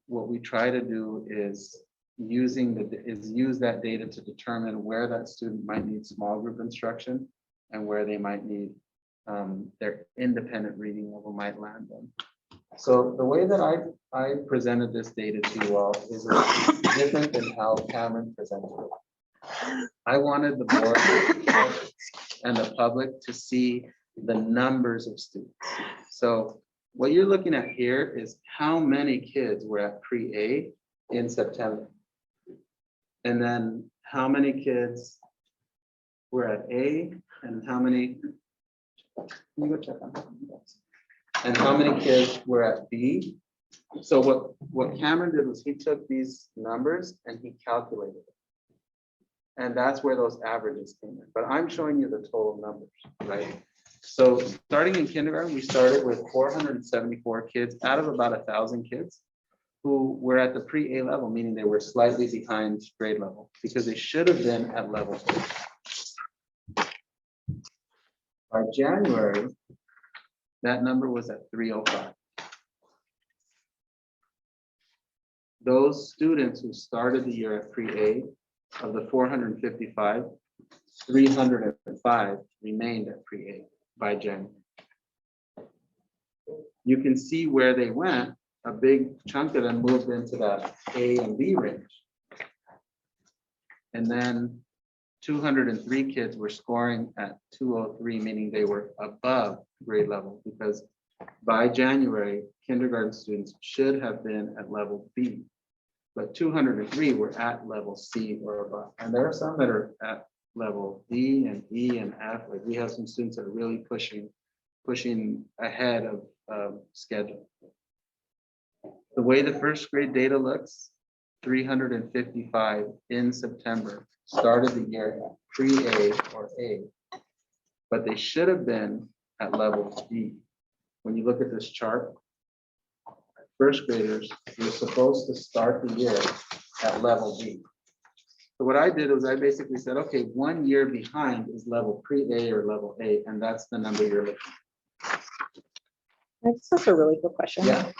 what we try to do is use that data to determine where that student might need small group instruction and where they might need their independent reading level might land them. So the way that I presented this data to you all is different than how Cameron presented it. I wanted the board and the public to see the numbers of students. So what you're looking at here is how many kids were at pre-A in September. And then how many kids were at A and how many, let me go check on that. And how many kids were at B. So what Cameron did was he took these numbers and he calculated it. And that's where those averages came in. But I'm showing you the total numbers, right? So starting in kindergarten, we started with 474 kids out of about 1,000 kids who were at the pre-A level, meaning they were slightly behind grade level because they should have been at level 2. By January, that number was at 305. Those students who started the year at pre-A, of the 455, 305 remained at pre-A by January. You can see where they went. A big chunk of them moved into that A and B range. And then 203 kids were scoring at 203, meaning they were above grade level, because by January, kindergarten students should have been at level B, but 203 were at level C or above. And there are some that are at level D and E and F. Like we have some students that are really pushing ahead of schedule. The way the first grade data looks, 355 in September started the year at pre-A or A, but they should have been at level D. When you look at this chart, first graders were supposed to start the year at level B. So what I did was I basically said, okay, 1 year behind is level pre-A or level A, and that's the number you're looking at. That's such a really good question. Yeah.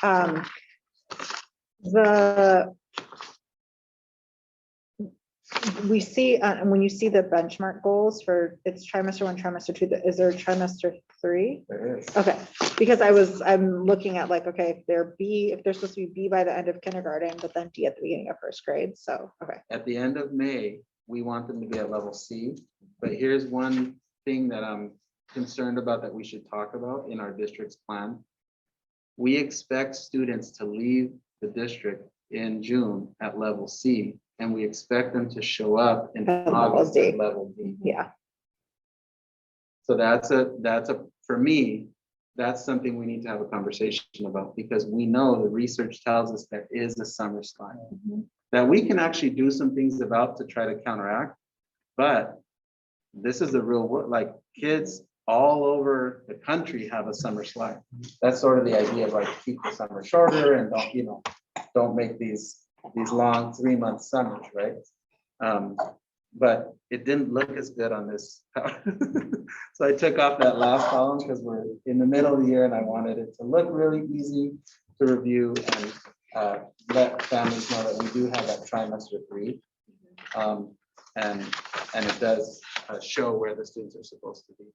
We see, and when you see the benchmark goals for it's trimester 1, trimester 2, is there trimester 3? There is. Okay, because I'm looking at like, okay, if they're B, if they're supposed to be B by the end of kindergarten, but then D at the beginning of first grade. So, okay. At the end of May, we want them to be at level C, but here's one thing that I'm concerned about that we should talk about in our district's plan. We expect students to leave the district in June at level C, and we expect them to show up in August at level D. Yeah. So that's for me, that's something we need to have a conversation about, because we know the research tells us there is a summer slide that we can actually do some things about to try to counteract. But this is the real world, like kids all over the country have a summer slide. That's sort of the idea of like keep the summer shorter and don't make these long 3-month summers, right? But it didn't look as good on this. So I took off that last column because we're in the middle of the year and I wanted it to look really easy to review and let families know that we do have that trimester 3. And it does show where the students are supposed to be.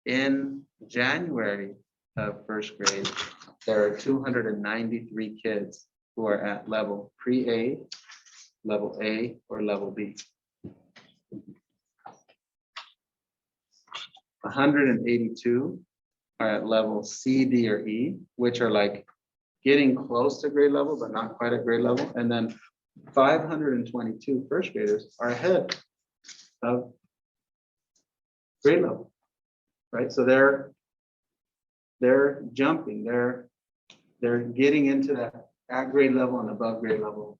In January of first grade, there are 293 kids who are at level pre-A, level A, or level B. 182 are at level C, D, or E, which are like getting close to grade level, but not quite at grade level. And then 522 first graders are ahead of grade level, right? So they're jumping, they're getting into that at grade level and above grade level.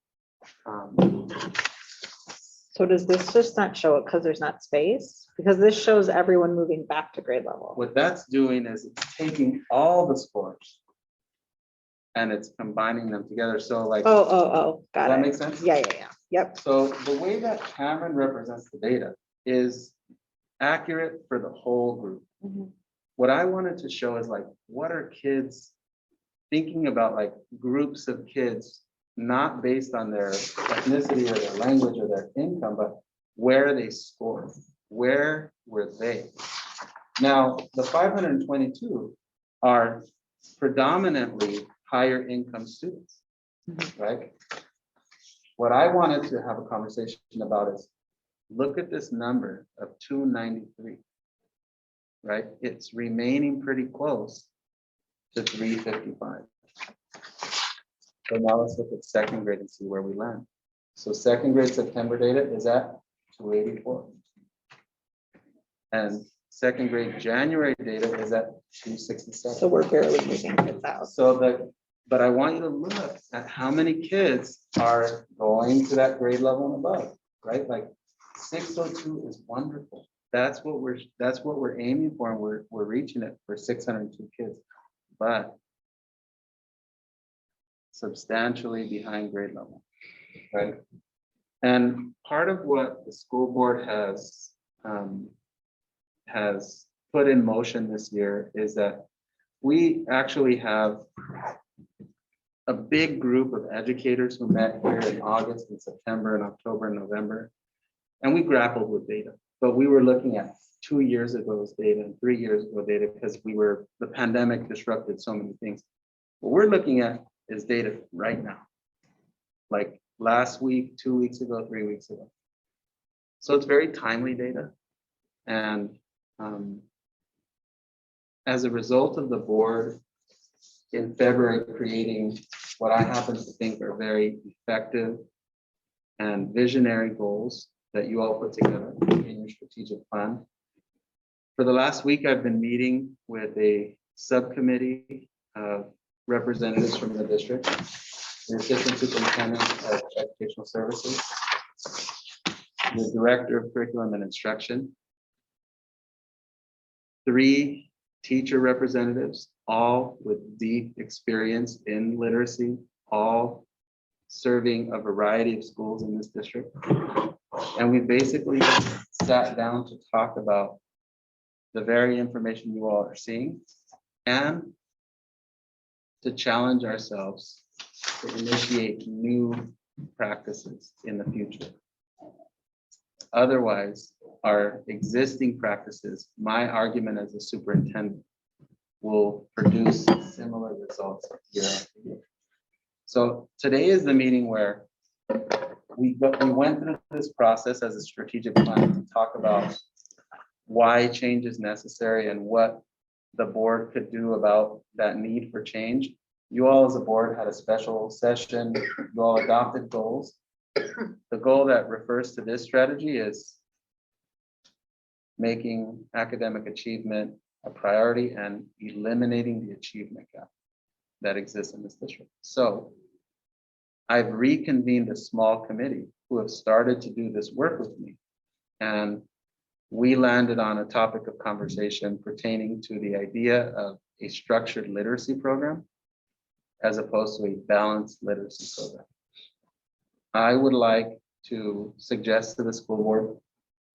So does this just not show it because there's not space? Because this shows everyone moving back to grade level. What that's doing is it's taking all the scores and it's combining them together. So like, Oh, does got that it. make sense? Yeah. Yep. So the way that Cameron represents the data is accurate for the whole group. Mhm. What I wanted to show is like, what are kids thinking about, like groups of kids, not based on their ethnicity or their language or their income, but where they scored, where were they? Now, the 522 are predominantly higher income students, right? What I wanted to have a conversation about is, look at this number of 293, right? It's remaining pretty close to 355. So now let's look at second grade and see where we land. So second grade September data is at 284. And second grade January data is at 267. So we're barely moving kids out. So but I want you to look at how many kids are going to that grade level and above, right? Like 602 is wonderful. That's what we're aiming for, and we're reaching it for 602 kids, but substantially behind grade level, right? And part of what the school board has put in motion this year is that we actually have a big group of educators who met here in August and September and October and November, and we grappled with data, but we were looking at 2 years ago's data and 3 years ago data because the pandemic disrupted so many things. What we're looking at is data right now, like last week, 2 weeks ago, 3 weeks ago. So it's very timely data. And as a result of the board in February creating what I happen to think are very effective and visionary goals that you all put together in your strategic plan. For the last week, I've been meeting with a subcommittee of representatives from the district, the Assistant Superintendent of Educational Services, the Director of Curriculum and Instruction, 3 teacher representatives, all with deep experience in literacy, all serving a variety of schools in this district. And we basically sat down to talk about the very information you all are seeing and to challenge ourselves to initiate new practices in the future. Otherwise, our existing practices, my argument as a superintendent, will produce similar results year after year. So today is the meeting where we went through this process as a strategic plan to talk about why change is necessary and what the board could do about that need for change. You all as a board had a special session, you all adopted goals. The goal that refers to this strategy is making academic achievement a priority and eliminating the achievement gap that exists in this district. So I've reconvened a small committee who have started to do this work with me. And we landed on a topic of conversation pertaining to the idea of a structured literacy program as opposed to a balanced literacy program. I would like to suggest to the school board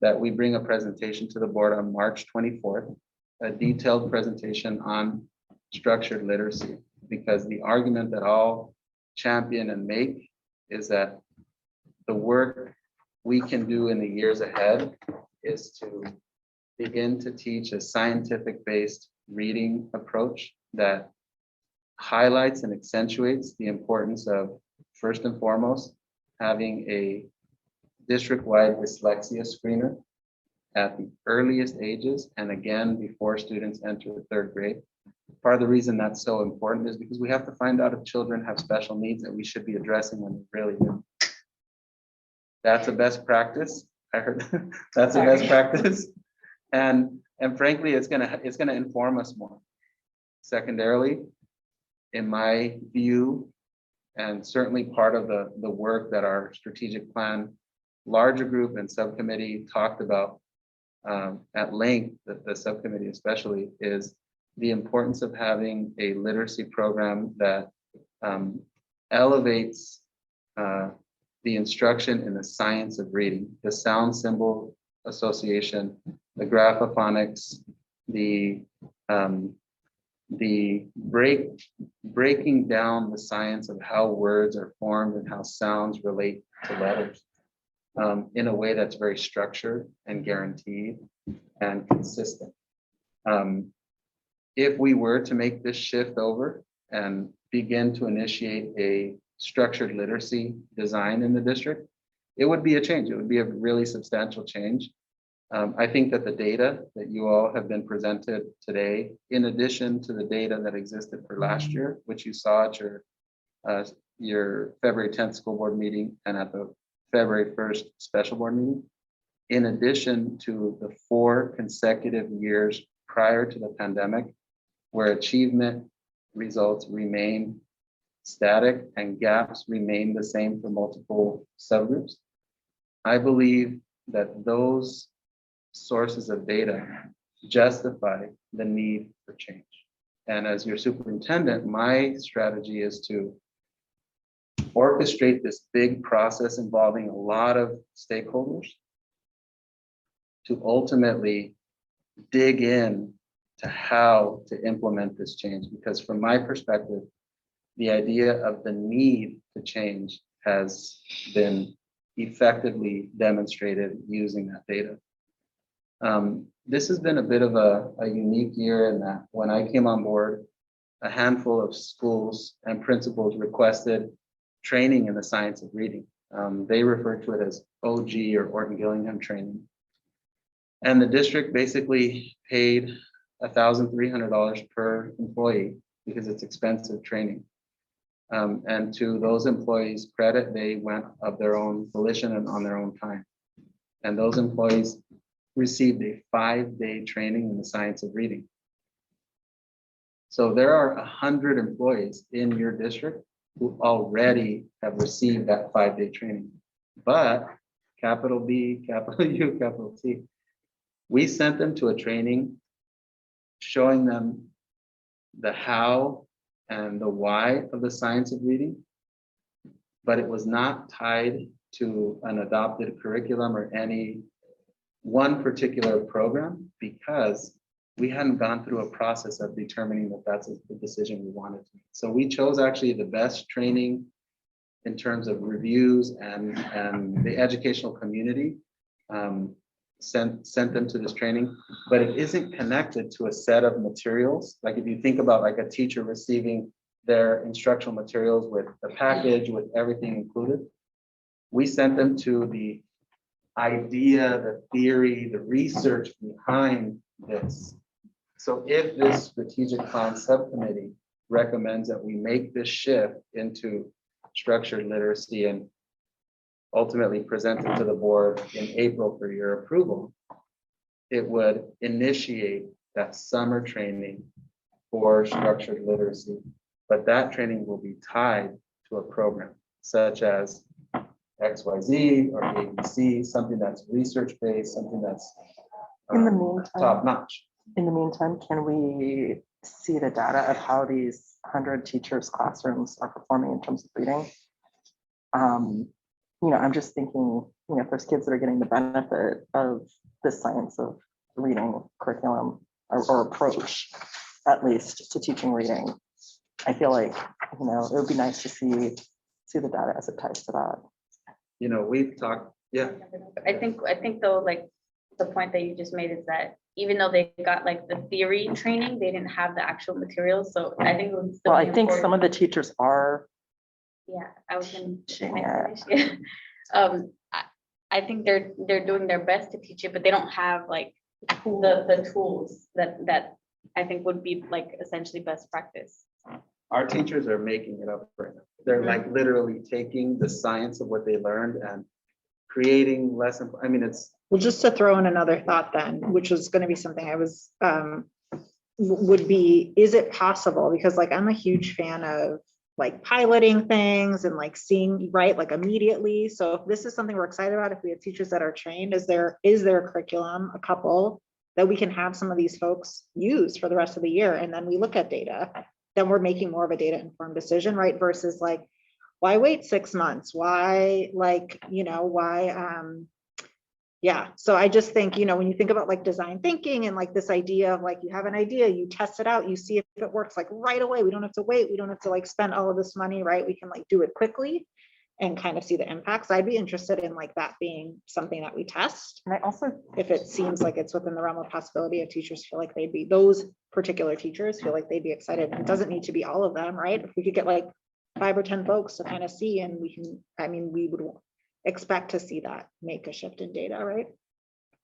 that we bring a presentation to the board on March 24th, a detailed presentation on structured literacy, because the argument that I'll champion and make is that the work we can do in the years ahead is to begin to teach a scientific-based reading approach that highlights and accentuates the importance of, first and foremost, having a district-wide dyslexia screener at the earliest ages, and again, before students enter the 3rd grade. Part of the reason that's so important is because we have to find out if children have special needs that we should be addressing when they really do. That's a best practice. I heard that's a best practice. And frankly, it's gonna inform us more. Secondarily, in my view, and certainly part of the work that our strategic plan larger group and subcommittee talked about at length, the subcommittee especially, is the importance of having a literacy program that elevates the instruction in the science of reading, the sound symbol association, the graphophonics, the breaking down the science of how words are formed and how sounds relate to letters in a way that's very structured and guaranteed and consistent. If we were to make this shift over and begin to initiate a structured literacy design in the district, it would be a change. It would be a really substantial change. I think that the data that you all have been presented today, in addition to the data that existed for last year, which you saw at your February 10th school board meeting and at the February 1st special board meeting, in addition to the 4 consecutive years prior to the pandemic, where achievement results remain static and gaps remain the same for multiple subgroups, I believe that those sources of data justify the need for change. And as your superintendent, my strategy is to orchestrate this big process involving a lot of stakeholders to ultimately dig in to how to implement this change. Because from my perspective, the idea of the need to change has been effectively demonstrated using that data. This has been a bit of a unique year in that when I came on board, a handful of schools and principals requested training in the science of reading. They refer to it as OG or Orton Gillingham training. And the district basically paid $1,300 per employee because it's expensive training. And to those employees' credit, they went of their own volition and on their own time. And those employees received a 5-day training in the science of reading. So there are 100 employees in your district who already have received that 5-day training. But capital B, capital U, capital T, we sent them to a training showing them the how and the why of the science of reading, but it was not tied to an adopted curriculum or any one particular program, because we hadn't gone through a process of determining that that's the decision we wanted to make. So we chose actually the best training in terms of reviews and the educational community sent them to this training, but it isn't connected to a set of materials. Like if you think about like a teacher receiving their instructional materials with the package, with everything included, we sent them to the idea, the theory, the research behind this. So if this strategic plan subcommittee recommends that we make this shift into structured literacy and ultimately present it to the board in April for your approval, it would initiate that summer training for structured literacy. But that training will be tied to a program such as XYZ or ABC, something that's research-based, something that's In the meantime, top-notch. in the meantime, can we see the data of how these 100 teachers' classrooms are performing in terms of reading? I'm just thinking, if there's kids that are getting the benefit of the science of reading curriculum or approach, at least to teaching reading, I feel like, it would be nice to see the data as it ties to that. We've talked, yeah. I think though, like the point that you just made is that even though they got like the theory training, they didn't have the actual materials. So I think it would still Well, be I think some of important. the teachers are. Yeah, I was going Yeah. to I think they're doing their best to teach it, but they don't have like the tools that I think would be like essentially best practice. Our teachers are making it up right now. They're like literally taking the science of what they learned and creating lesson. I mean, it's. Well, just to throw in another thought then, which was going to be something I was, would be, is it possible? Because like, I'm a huge fan of like piloting things and like seeing, right, like immediately. So if this is something we're excited about, if we have teachers that are trained, is there a curriculum, a couple that we can have some of these folks use for the rest of the year? And then we look at data then we're making more of a data informed decision, right? Versus like, why wait 6 months? Why like, yeah. So I just think, when you think about like design thinking and like this idea of like, you have an idea, you test it out, you see if it works like right away. We don't have to wait. We don't have to like spend all of this money, right? We can like do it quickly and kind of see the impacts. I'd be interested in like that being something that we test. And I also, If it seems like it's within the realm of possibility of teachers feel like those particular teachers feel like they'd be excited. And it doesn't need to be all of them, right? If we could get like 5 or 10 folks to kind of see, and we can, we would expect to see that make a shift in data, right?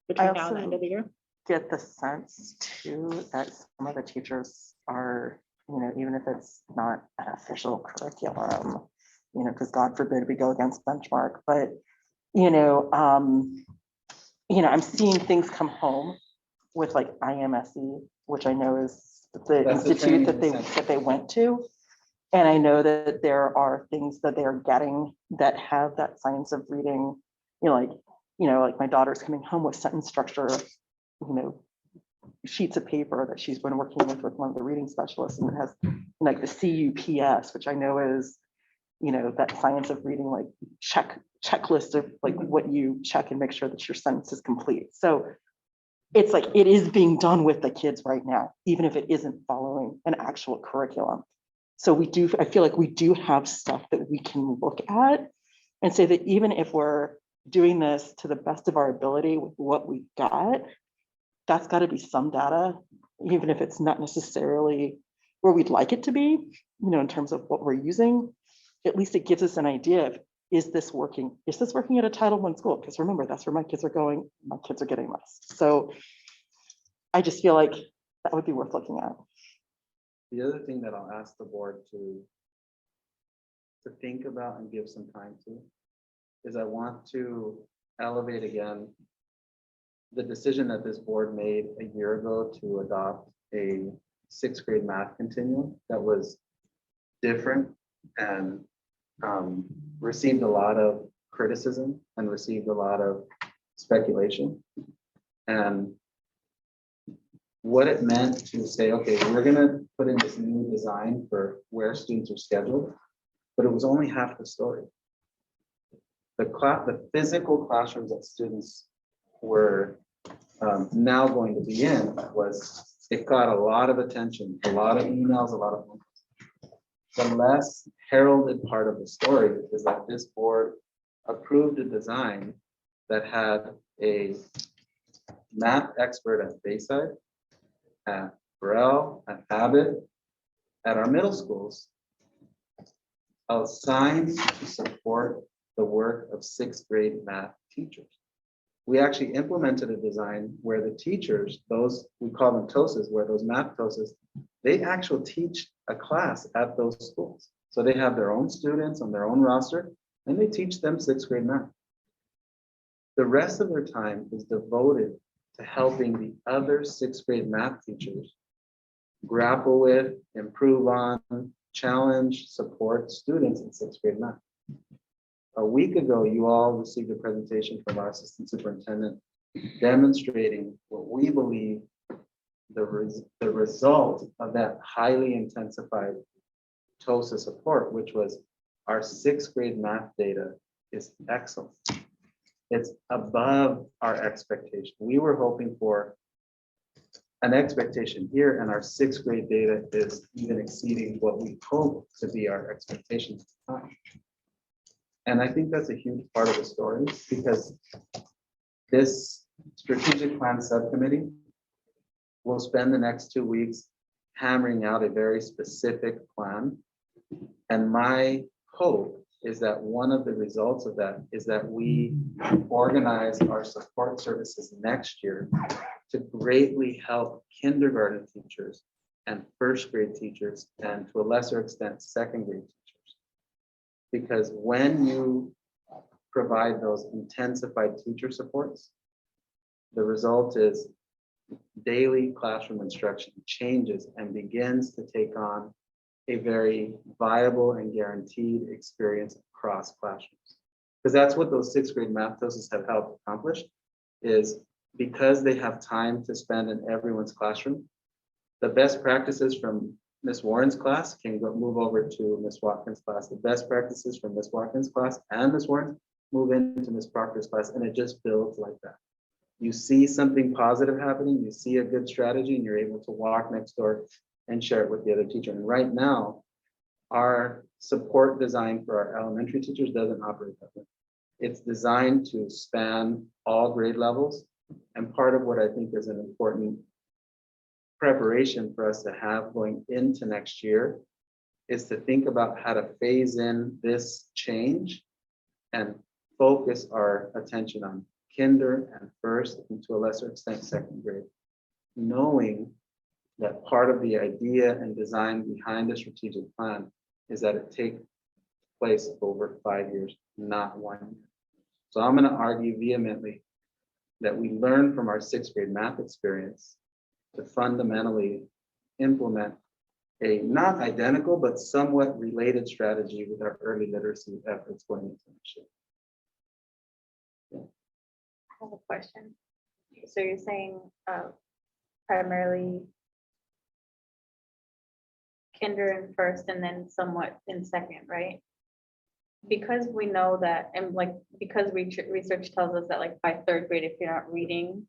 Between now and the end of the year. get the sense too that some of the teachers are, even if it's not an official curriculum, because God forbid we go against benchmark, but, I'm seeing things come home with like IMSE, which I know is the institute that they went to. And I know that there are things that they're getting that have that science of reading, like my daughter's coming home with sentence structure, sheets of paper that she's been working with one of the reading specialists, and it has like the CUPS, which I know is, that science of reading, like checklist of like what you check and make sure that your sentence is complete. So it's like, it is being done with the kids right now, even if it isn't following an actual curriculum. So I feel like we do have stuff that we can look at and say that even if we're doing this to the best of our ability with what we got, that's got to be some data, even if it's not necessarily where we'd like it to be, in terms of what we're using. At least it gives us an idea of, is this working? Is this working at a Title I school? Because remember, that's where my kids are going. My kids are getting this. So I just feel like that would be worth looking at. The other thing that I'll ask the board to think about and give some time to is I want to elevate again the decision that this board made a year ago to adopt a 6th grade math continuum that was different and received a lot of criticism and received a lot of speculation. And what it meant to say, okay, we're going to put in this new design for where students are scheduled, but it was only half the story. The physical classrooms that students were now going to be in it got a lot of attention, a lot of emails, a lot of. The less heralded part of the story is that this board approved a design that had a math expert at Bayside, at Burrell, at Abbott, at our middle schools, assigned to support the work of 6th grade math teachers. We actually implemented a design where the teachers, those, we call them TOSAs, where those math TOSAs, they actually teach a class at those schools. So they have their own students on their own roster, and they teach them 6th grade math. The rest of their time is devoted to helping the other 6th grade math teachers grapple with, improve on, challenge, support students in 6th grade math. A week ago, you all received a presentation from our assistant superintendent demonstrating what we believe the result of that highly intensified TOSA support, which was our 6th grade math data is excellent. It's above our expectation. We were hoping for an expectation here, and our 6th grade data is even exceeding what we hope to be our expectations at the time. And I think that's a huge part of the story, because this strategic plan subcommittee will spend the next 2 weeks hammering out a very specific plan. And my hope is that one of the results of that is that we organize our support services next year to greatly help kindergarten teachers and 1st grade teachers, and to a lesser extent, 2nd grade teachers. Because when you provide those intensified teacher supports, the result is daily classroom instruction changes and begins to take on a very viable and guaranteed experience across classrooms. Because that's what those 6th grade math TOSAs have helped accomplish, is because they have time to spend in everyone's classroom, the best practices from Miss Warren's class can go move over to Miss Watkins' class. The best practices from Miss Watkins' class and Miss Warren move into Miss Proctor's class, and it just builds like that. You see something positive happening, you see a good strategy, and you're able to walk next door and share it with the other teacher. And right now, our support design for our elementary teachers doesn't operate that way. It's designed to span all grade levels. And part of what I think is an important preparation for us to have going into next year is to think about how to phase in this change and focus our attention on kinder and first, and to a lesser extent, second grade. Knowing that part of the idea and design behind the strategic plan is that it takes place over 5 years, not 1 year. So I'm going to argue vehemently that we learn from our 6th grade math experience to fundamentally implement a not identical, but somewhat related strategy with our early literacy efforts going into next year. I have a question. So you're saying primarily kinder in first and then somewhat in second, right? Because we know that, and like, because research tells us that like by 3rd grade, if you're not reading,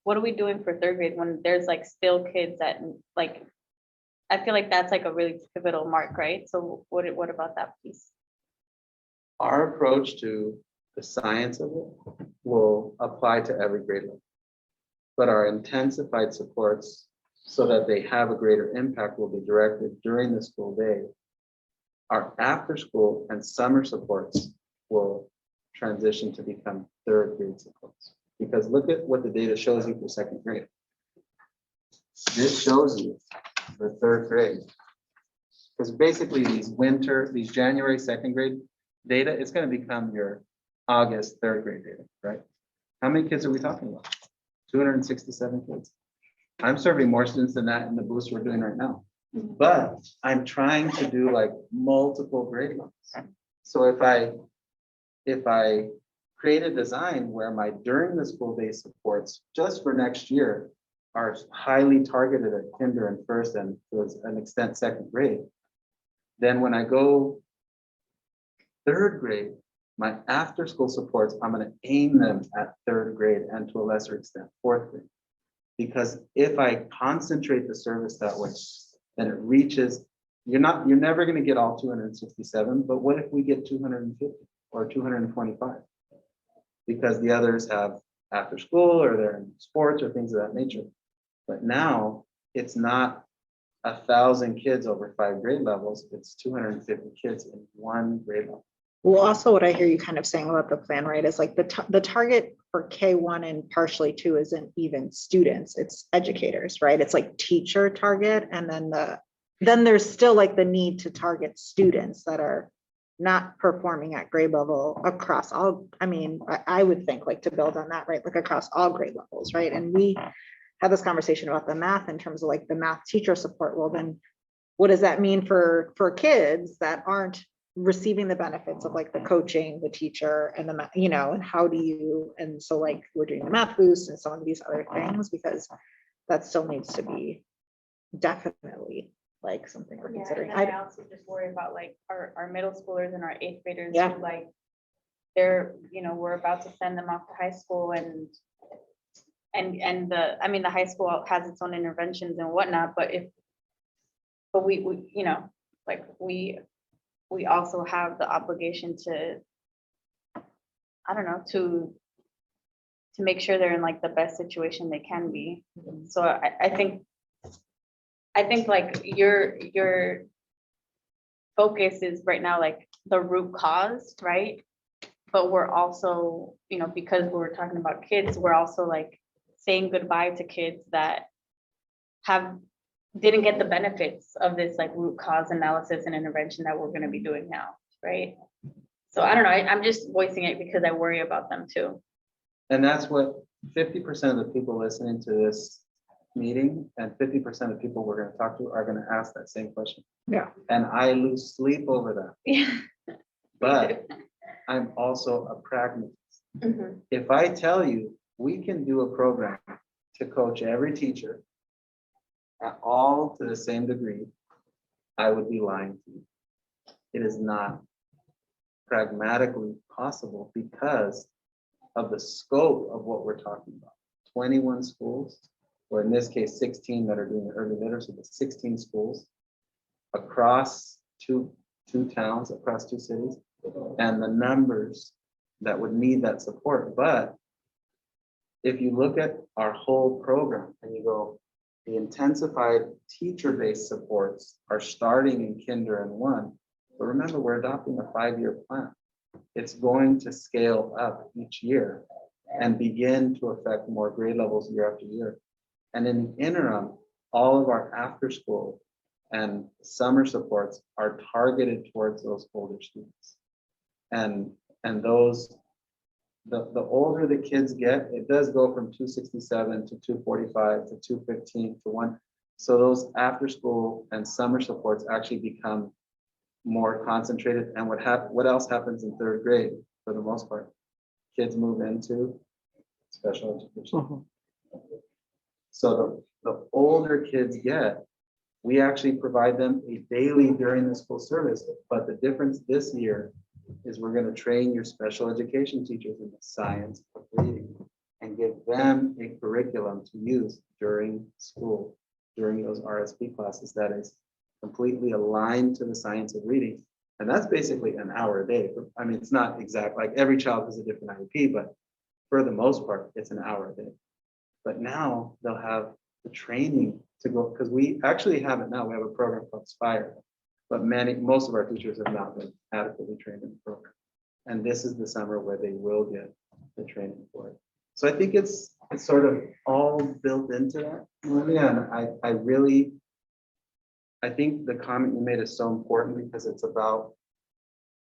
what are we doing for 3rd grade when there's like still kids that like, I feel like that's like a really pivotal mark, right? So what about that piece? Our approach to the science of it will apply to every grade level, but our intensified supports so that they have a greater impact will be directed during the school day. Our after school and summer supports will transition to become 3rd grade supports. Because look at what the data shows you for 2nd grade. This shows you for 3rd grade. Because basically these January 2nd grade data, it's going to become your August 3rd grade data, right? How many kids are we talking about? 267 kids. I'm serving more students than that in the boost we're doing right now. But I'm trying to do like multiple grade levels. So if I create a design where my during the school day supports just for next year are highly targeted at kinder and first and to an extent 2nd grade, then when I go 3rd grade, my after school supports, I'm going to aim them at 3rd grade and to a lesser extent 4th grade. Because if I concentrate the service that way, then it reaches, you're never going to get all 267, but what if we get 250 or 225? Because the others have after school or they're in sports or things of that nature. But now it's not 1,000 kids over 5 grade levels, it's 250 kids in 1 grade level. Well, also what I hear you kind of saying about the plan, right, is like the target for K1 and partially 2 isn't even students, it's educators, right? It's like teacher target, and then there's still like the need to target students that are not performing at grade level across all. I mean, I would think like to build on that, right, like across all grade levels, right? And we had this conversation about the math in terms of like the math teacher support. Well, then what does that mean for kids that aren't receiving the benefits of like the coaching, the teacher, and the, you know, and how do you, and so like we're doing the math boost and some of these other things, because that still needs to be definitely like something we're considering. And I also just worry about like our middle schoolers and our 8th graders, Yeah. who, like they're, you know, we're about to send them off to high school, and the high school has its own interventions and whatnot, but we you know, like we also have the obligation to, I don't know, to make sure they're in like the best situation they can be. So I think like your focus is right now like the root cause, right? But we're also, you know, because we're talking about kids, we're also like saying goodbye to kids that didn't get the benefits of this like root cause analysis and intervention that we're going to be doing now, right? So I don't know, I'm just voicing it because I worry about them too. And that's what 50% of the people listening to this meeting and 50% of people we're going to talk to are going to ask that same question. Yeah. And I lose sleep over that. Yeah. But I'm also a pragmatist. Mm-hmm. If I tell you we can do a program to coach every teacher all to the same degree, I would be lying to you. It is not pragmatically possible because of the scope of what we're talking about. 21 schools, or in this case, 16 that are doing the early literacy, but 16 schools across two towns, across 2 cities, and the numbers that would need that support. But if you look at our whole program and you go, the intensified teacher-based supports are starting in kinder and 1, but remember, we're adopting a 5-year plan. It's going to scale up each year and begin to affect more grade levels year after year. And in the interim, all of our after school and summer supports are targeted towards those older students. And those, the older the kids get, it does go from 267 to 245 to 215 to 1. So those after school and summer supports actually become more concentrated. And what else happens in 3rd grade for the most part? Kids move into special education. So the older kids get, we actually provide them a daily during the school service. But the difference this year is we're going to train your special education teachers in the science of reading and give them a curriculum to use during school, during those RSP classes that is completely aligned to the science of reading. And that's basically an hour a day. I mean, it's not exact, like every child has a different IEP, but for the most part, it's an hour a day. But now they'll have the training to go, because we actually have it now. We have a program called Spire, but most of our teachers have not been adequately trained in the program. And this is the summer where they will get the training for it. So I think it's sort of all built into that. And I think the comment you made is so important because it's about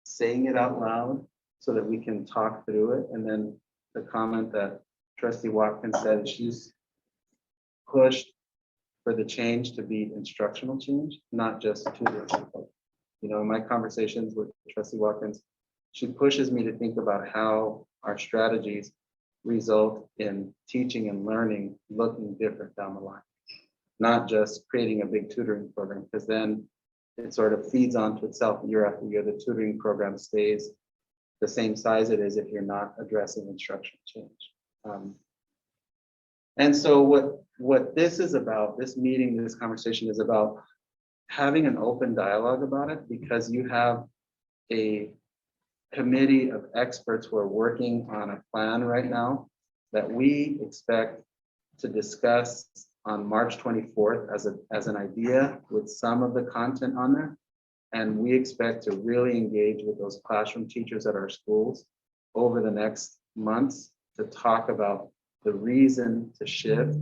saying it out loud so that we can talk through it. And then the comment that Trustee Watkins said, she's pushed for the change to be instructional change, not just tutoring. You know, in my conversations with Trustee Watkins, she pushes me to think about how our strategies result in teaching and learning looking different down the line. Not just creating a big tutoring program, because then it sort of feeds onto itself year after year. The tutoring program stays the same size it is if you're not addressing instructional change. And so what this is about, this meeting, this conversation is about having an open dialogue about it, because you have a committee of experts who are working on a plan right now that we expect to discuss on March 24th as an idea with some of the content on there. And we expect to really engage with those classroom teachers at our schools over the next months to talk about the reason to shift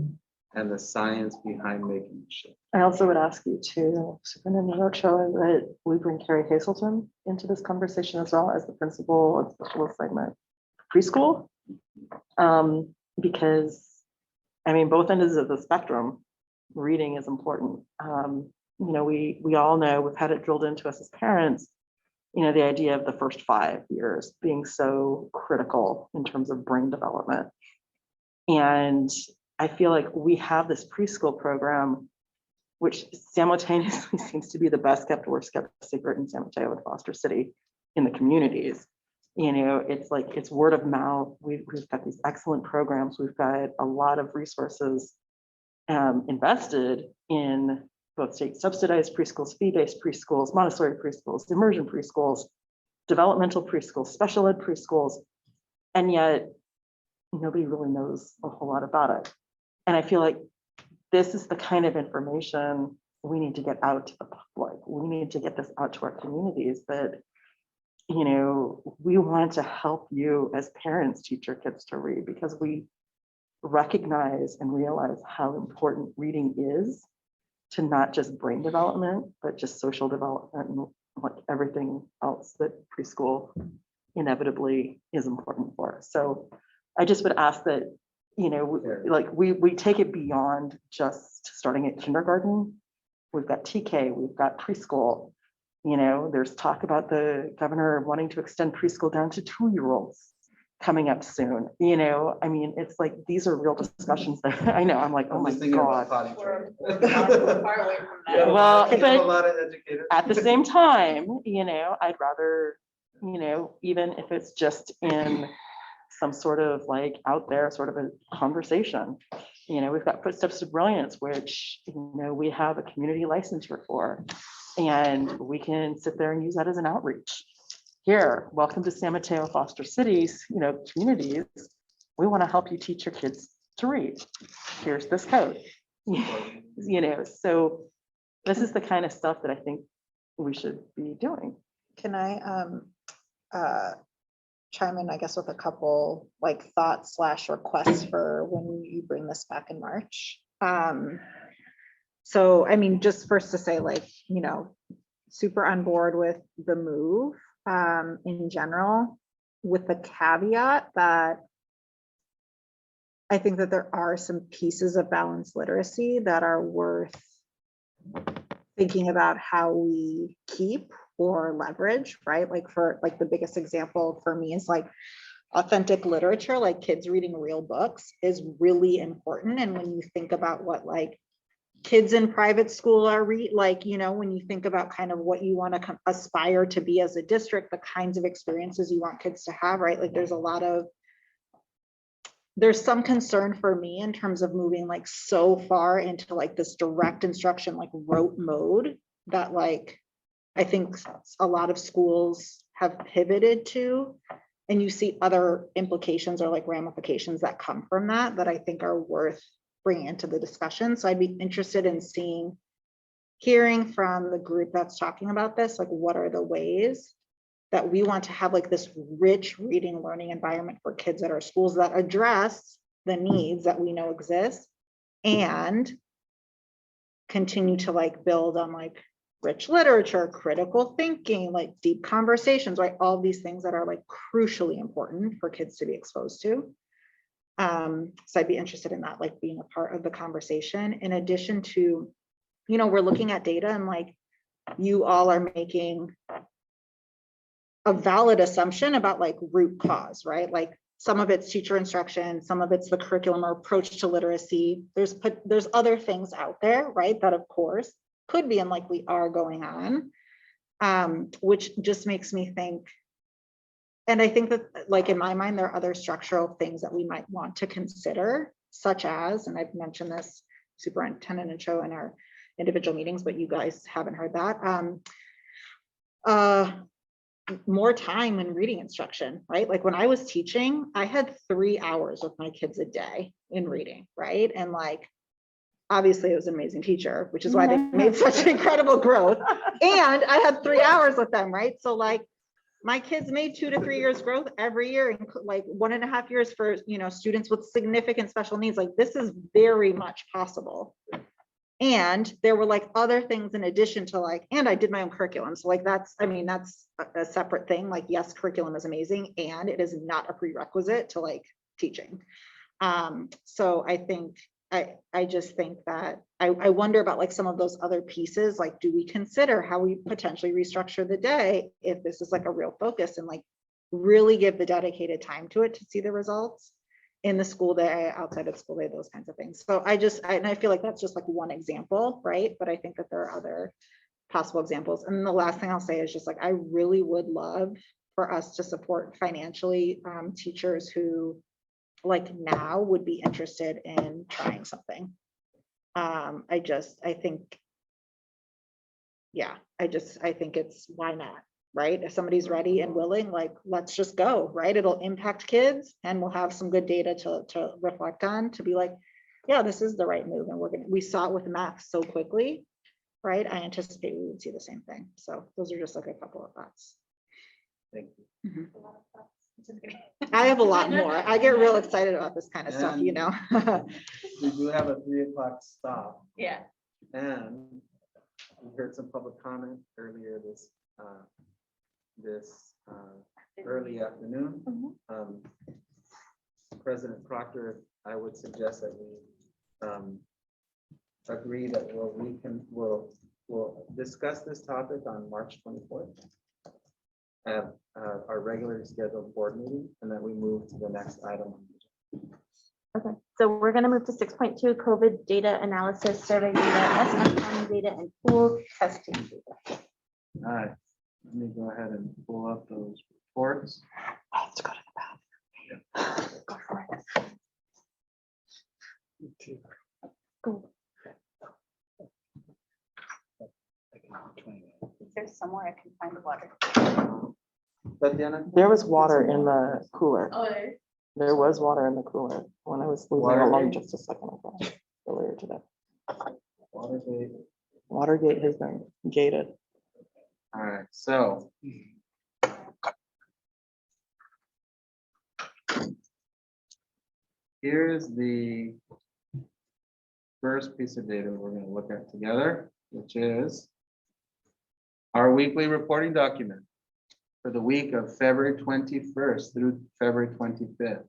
and the science behind making the shift. I also would ask you to, Superintendent Ochoa, that we bring Carrie Hazelton into this conversation as well as the principal of special segment preschool. Because I mean, both ends of the spectrum, reading is important. You know, we all know, we've had it drilled into us as parents, you know, the idea of the first 5 years being so critical in terms of brain development. And I feel like we have this preschool program, which simultaneously seems to be the best kept, worst kept secret in San Mateo and Foster City in the communities. You know, it's like, it's word of mouth. We've got these excellent programs. We've got a lot of resources invested in both state subsidized preschools, fee-based preschools, Montessori preschools, immersion preschools, developmental preschools, special ed preschools, and yet nobody really knows a whole lot about it. And I feel like this is the kind of information we need to get out to the public. We need to get this out to our communities that, you know, we want to help you as parents teach your kids to read, because we recognize and realize how important reading is to not just brain development, but just social development and like everything else that preschool inevitably is important for. So I just would ask that, you know, like we take it beyond just starting at kindergarten. We've got TK, we've got preschool. You know, there's talk about the governor wanting to extend preschool down to 2-year-olds. coming up soon, you know, I mean, it's like, these are real discussions that I know, I'm like, oh I'm my just thinking about God. potty training. We're far away from We have that. a Well, lot- we have a but lot of educators. At the same time, you know, I'd rather, you know, even if it's just in some sort of like out there sort of a conversation. You know, we've got Footsteps to Brilliance, which, you know, we have a community licensure for, and we can sit there and use that as an outreach. Here, welcome to San Mateo Foster Cities, you know, communities. We want to help you teach your kids to read. Here's this code. You know, so this is the kind of stuff that I think we should be doing. Can I chime in, I guess, with a couple like thoughts / requests for when you bring this back in March? So, I mean, just first to say, like, you know, super on board with the move in general, with the caveat that I think that there are some pieces of balanced literacy that are worth thinking about how we keep or leverage, right? Like for like the biggest example for me is like authentic literature, like kids reading real books is really important. And when you think about what like kids in private school are like, you know, when you think about kind of what you want to aspire to be as a district, the kinds of experiences you want kids to have, right? Like there's some concern for me in terms of moving like so far into like this direct instruction, like rote mode that like, I think a lot of schools have pivoted to, and you see other implications or like ramifications that come from that I think are worth bringing into the discussion. So I'd be interested in hearing from the group that's talking about this, like what are the ways that we want to have like this rich reading learning environment for kids at our schools that address the needs that we know exist and continue to like build on like rich literature, critical thinking, like deep conversations, right? All these things that are like crucially important for kids to be exposed to. So I'd be interested in that, like being a part of the conversation. In addition to, you know, we're looking at data and like you all are making a valid assumption about like root cause, right? Like some of it's teacher instruction, some of it's the curriculum or approach to literacy. There's other things out there, right? That of course could be and likely are going on, which just makes me think. And I think that like in my mind, there are other structural things that we might want to consider, such as, and I've mentioned this superintendent and Cho in our individual meetings, but you guys haven't heard that. More time in reading instruction, right? Like when I was teaching, I had 3 hours with my kids a day in reading, right? And like, obviously it was an amazing teacher, which is why they made such incredible growth. And I had 3 hours with them, right? So like my kids made 2 to 3 years growth every year, and like 1.5 years for, you know, students with significant special needs. Like this is very much possible. And there were like other things in addition to like, and I did my own curriculum. So like, that's, I mean, that's a separate thing. Like, yes, curriculum is amazing. And it is not a prerequisite to like teaching. So I think, I just think that I wonder about like some of those other pieces, like, do we consider how we potentially restructure the day if this is like a real focus and like really give the dedicated time to it to see the results in the school day, outside of school day, those kinds of things. So and I feel like that's just like one example, right? But I think that there are other possible examples. And the last thing I'll say is just like, I really would love for us to support financially teachers who like now would be interested in trying something. I think it's, why not? Right? If somebody's ready and willing, like, let's just go, right? It'll impact kids and we'll have some good data to reflect on, to be like, yeah, this is the right move. And we saw it with math so quickly, right? I anticipate we would see the same thing. So those are just like a couple of thoughts. Thank you. I have a lot more. I get real excited about this kind of stuff, you know? We do have a 3 o'clock stop, Yeah. and we heard some public comment earlier this early afternoon. President Proctor, I would suggest that we agree that we'll discuss this topic on March 24th. at our regularly scheduled board meeting, and then we move to the next item. Okay, so we're gonna move to 6.2, COVID data analysis, survey data, SM County data, and pool testing data. All right, let me go ahead and pull up those reports. Oh, let's go to the bathroom. Go for it. Go. Is there somewhere I can find water? Tatiana? There was water in the cooler. Oh, there. There was water in the cooler when I was leaving Water alone gate? just a second ago, earlier today. Watergate. Watergate has been gated. All right, so. Here's the first piece of data we're going to look at together, which is our weekly reporting document for the week of February 21st through February 25th.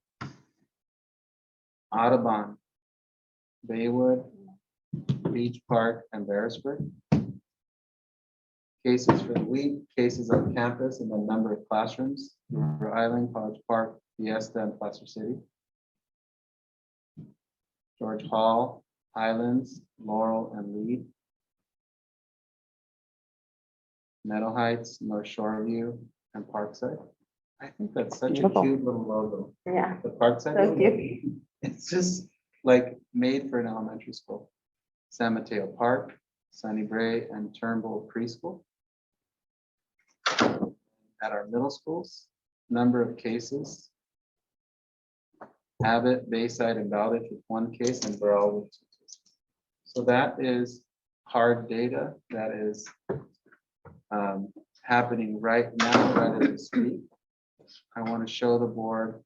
Audubon, Baywood, Beach Park, and Beresford. Cases for the week, cases on campus, and the number of classrooms, River Island, College Park, Fiesta, and Placer City. George Hall, Highlands, Laurel, and Lead. Meadow Heights, North Shoreview, and Parkside. I think that's such a Beautiful. cute little logo. Yeah, The Parkside. so logo. cute. It's just like made for an elementary school. San Mateo Park, Sunny Bray, and Turnbull Preschool. At our middle schools, number of cases. Abbott, Bayside, and Bowditch with 1 case, and Burrell with 2 cases. So that is hard data that is happening right now, right as we speak. I want to show the board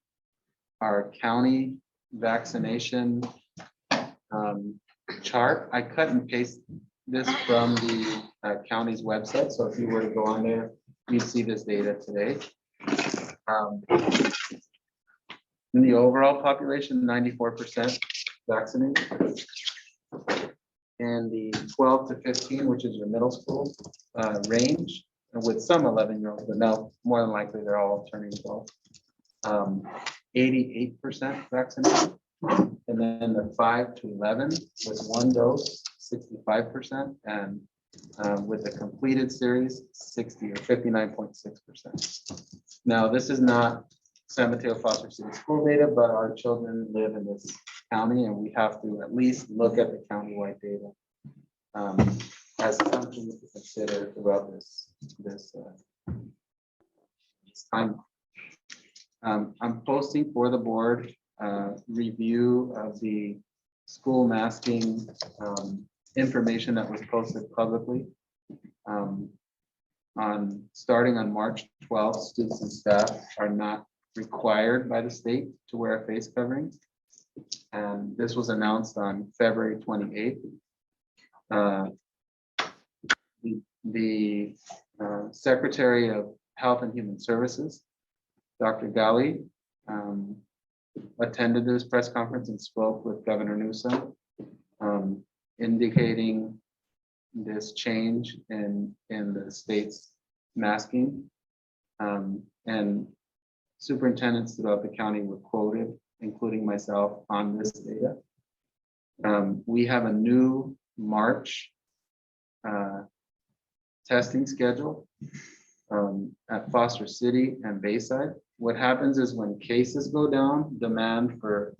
our county vaccination chart. I cut and paste this from the county's website. So if you were to go on there, you'd see this data today. In the overall population, 94% vaccinated. And the 12 to 15, which is your middle school range, and with some 11-year-olds, but no, more than likely they're all turning 12. 88% vaccinated. And then the 5 to 11 with 1 dose, 65%, and with the completed series, 60 or 59.6%. Now, this is not San Mateo Foster City school data, but our children live in this county, and we have to at least look at the countywide data as something to consider throughout this time. I'm posting for the board review of the school masking information that was posted publicly. Starting on March 12th, students and staff are not required by the state to wear a face covering. And this was announced on February 28th. The Secretary of Health and Human Services, Dr. Gali, attended this press conference and spoke with Governor Newsom, indicating this change in the state's masking. And superintendents throughout the county were quoted, including myself, on this data. We have a new March testing schedule at Foster City and Bayside. What happens is when cases go down, demand for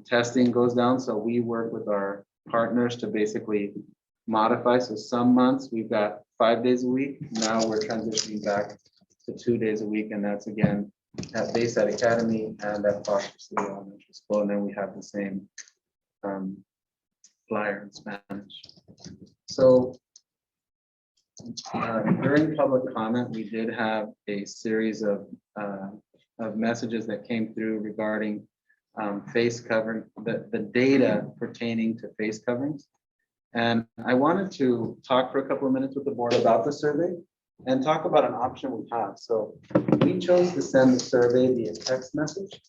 testing goes down. So we work with our partners to basically modify. So some months we've got 5 days a week. Now we're transitioning back to 2 days a week. And that's again at Bayside Academy and at Foster City Elementary School. And then we have the same flyer in Spanish. So during public comment, we did have a series of messages that came through regarding face covering, the data pertaining to face coverings. And I wanted to talk for a couple of minutes with the board about the survey and talk about an option we have. So we chose to send the survey via text message.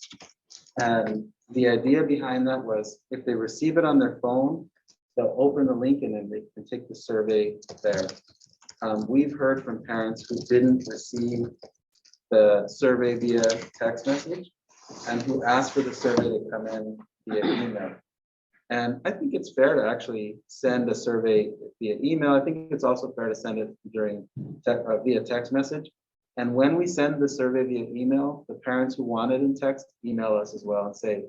And the idea behind that was if they receive it on their phone, they'll open the link and then they can take the survey there. We've heard from parents who didn't receive the survey via text message and who asked for the survey to come in via email. And I think it's fair to actually send a survey via email. I think it's also fair to send it via text message. And when we send the survey via email, the parents who want it in text, email us as well and say,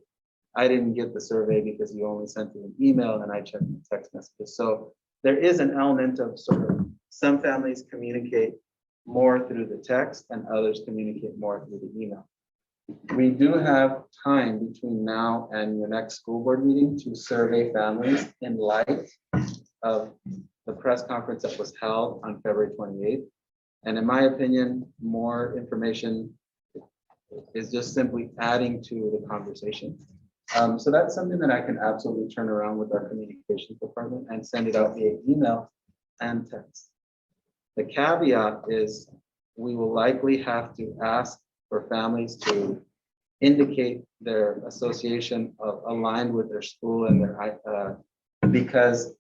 I didn't get the survey because you only sent it an email and I checked the text messages. So there is an element of sort of some families communicate more through the text and others communicate more through the email. We do have time between now and your next school board meeting to survey families in light of the press conference that was held on February 28th. And in my opinion, more information is just simply adding to the conversation. So that's something that I can absolutely turn around with our communications department and send it out via email and text. The caveat is we will likely have to ask for families to indicate their association of aligned with their school and their because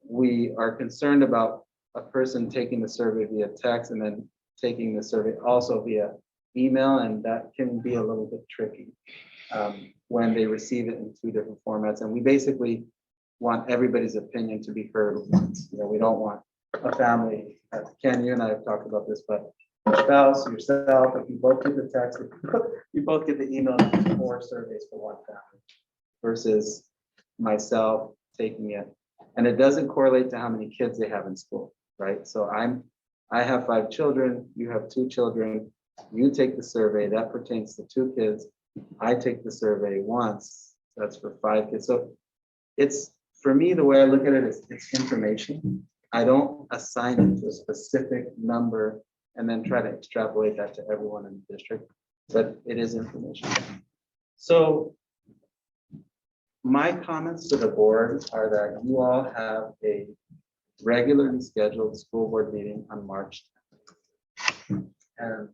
we are concerned about a person taking the survey via text and then taking the survey also via email, and that can be a little bit tricky when they receive it in two different formats. And we basically want everybody's opinion to be heard once. You know, we don't want a family. Ken, you and I have talked about this, but your spouse, yourself, if you both get the text, if you both get the email, 4 surveys for one family versus myself taking it. And it doesn't correlate to how many kids they have in school, right? So I have 5 children, you have 2 children, you take the survey, that pertains to 2 kids. I take the survey once, that's for 5 kids. So it's, for me, the way I look at it is it's information. I don't assign it to a specific number and then try to extrapolate that to everyone in the district, but it is information. So my comments to the board are that you all have a regularly scheduled school board meeting on March 10th. And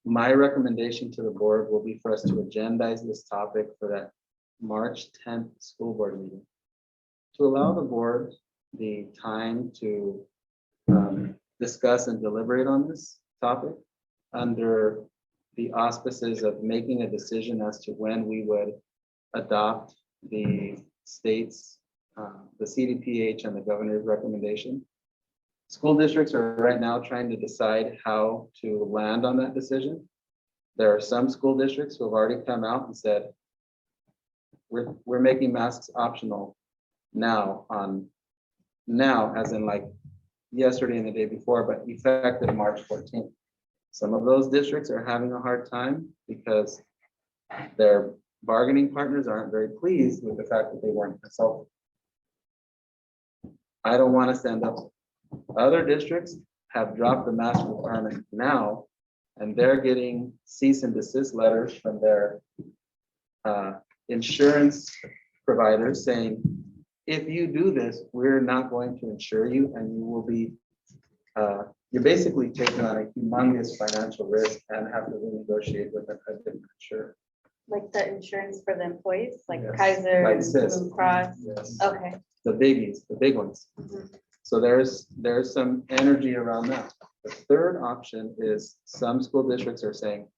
my recommendation to the board will be for us to agendize this topic for that March 10th school board meeting, to allow the board the time to discuss and deliberate on this topic under the auspices of making a decision as to when we would adopt the state's, the CDPH and the governor's recommendation. School districts are right now trying to decide how to land on that decision. There are some school districts who have already come out and said, we're making masks optional now, as in like yesterday and the day before, but effective March 14th. Some of those districts are having a hard time because their bargaining partners aren't very pleased with the fact that they weren't consulted. I don't want to stand up. Other districts have dropped the mask requirement now, and they're getting cease and desist letters from their insurance providers saying, if you do this, we're not going to insure you, and you will be, you're basically taking on a humongous financial risk and have to renegotiate with a different insurer. Like the insurance for the employees, like Yes. Kaiser, Like CIS. Blue Cross. Yes. Okay. The biggies, the big ones. Mhm. So there's some energy around that. The third option is some school districts are saying,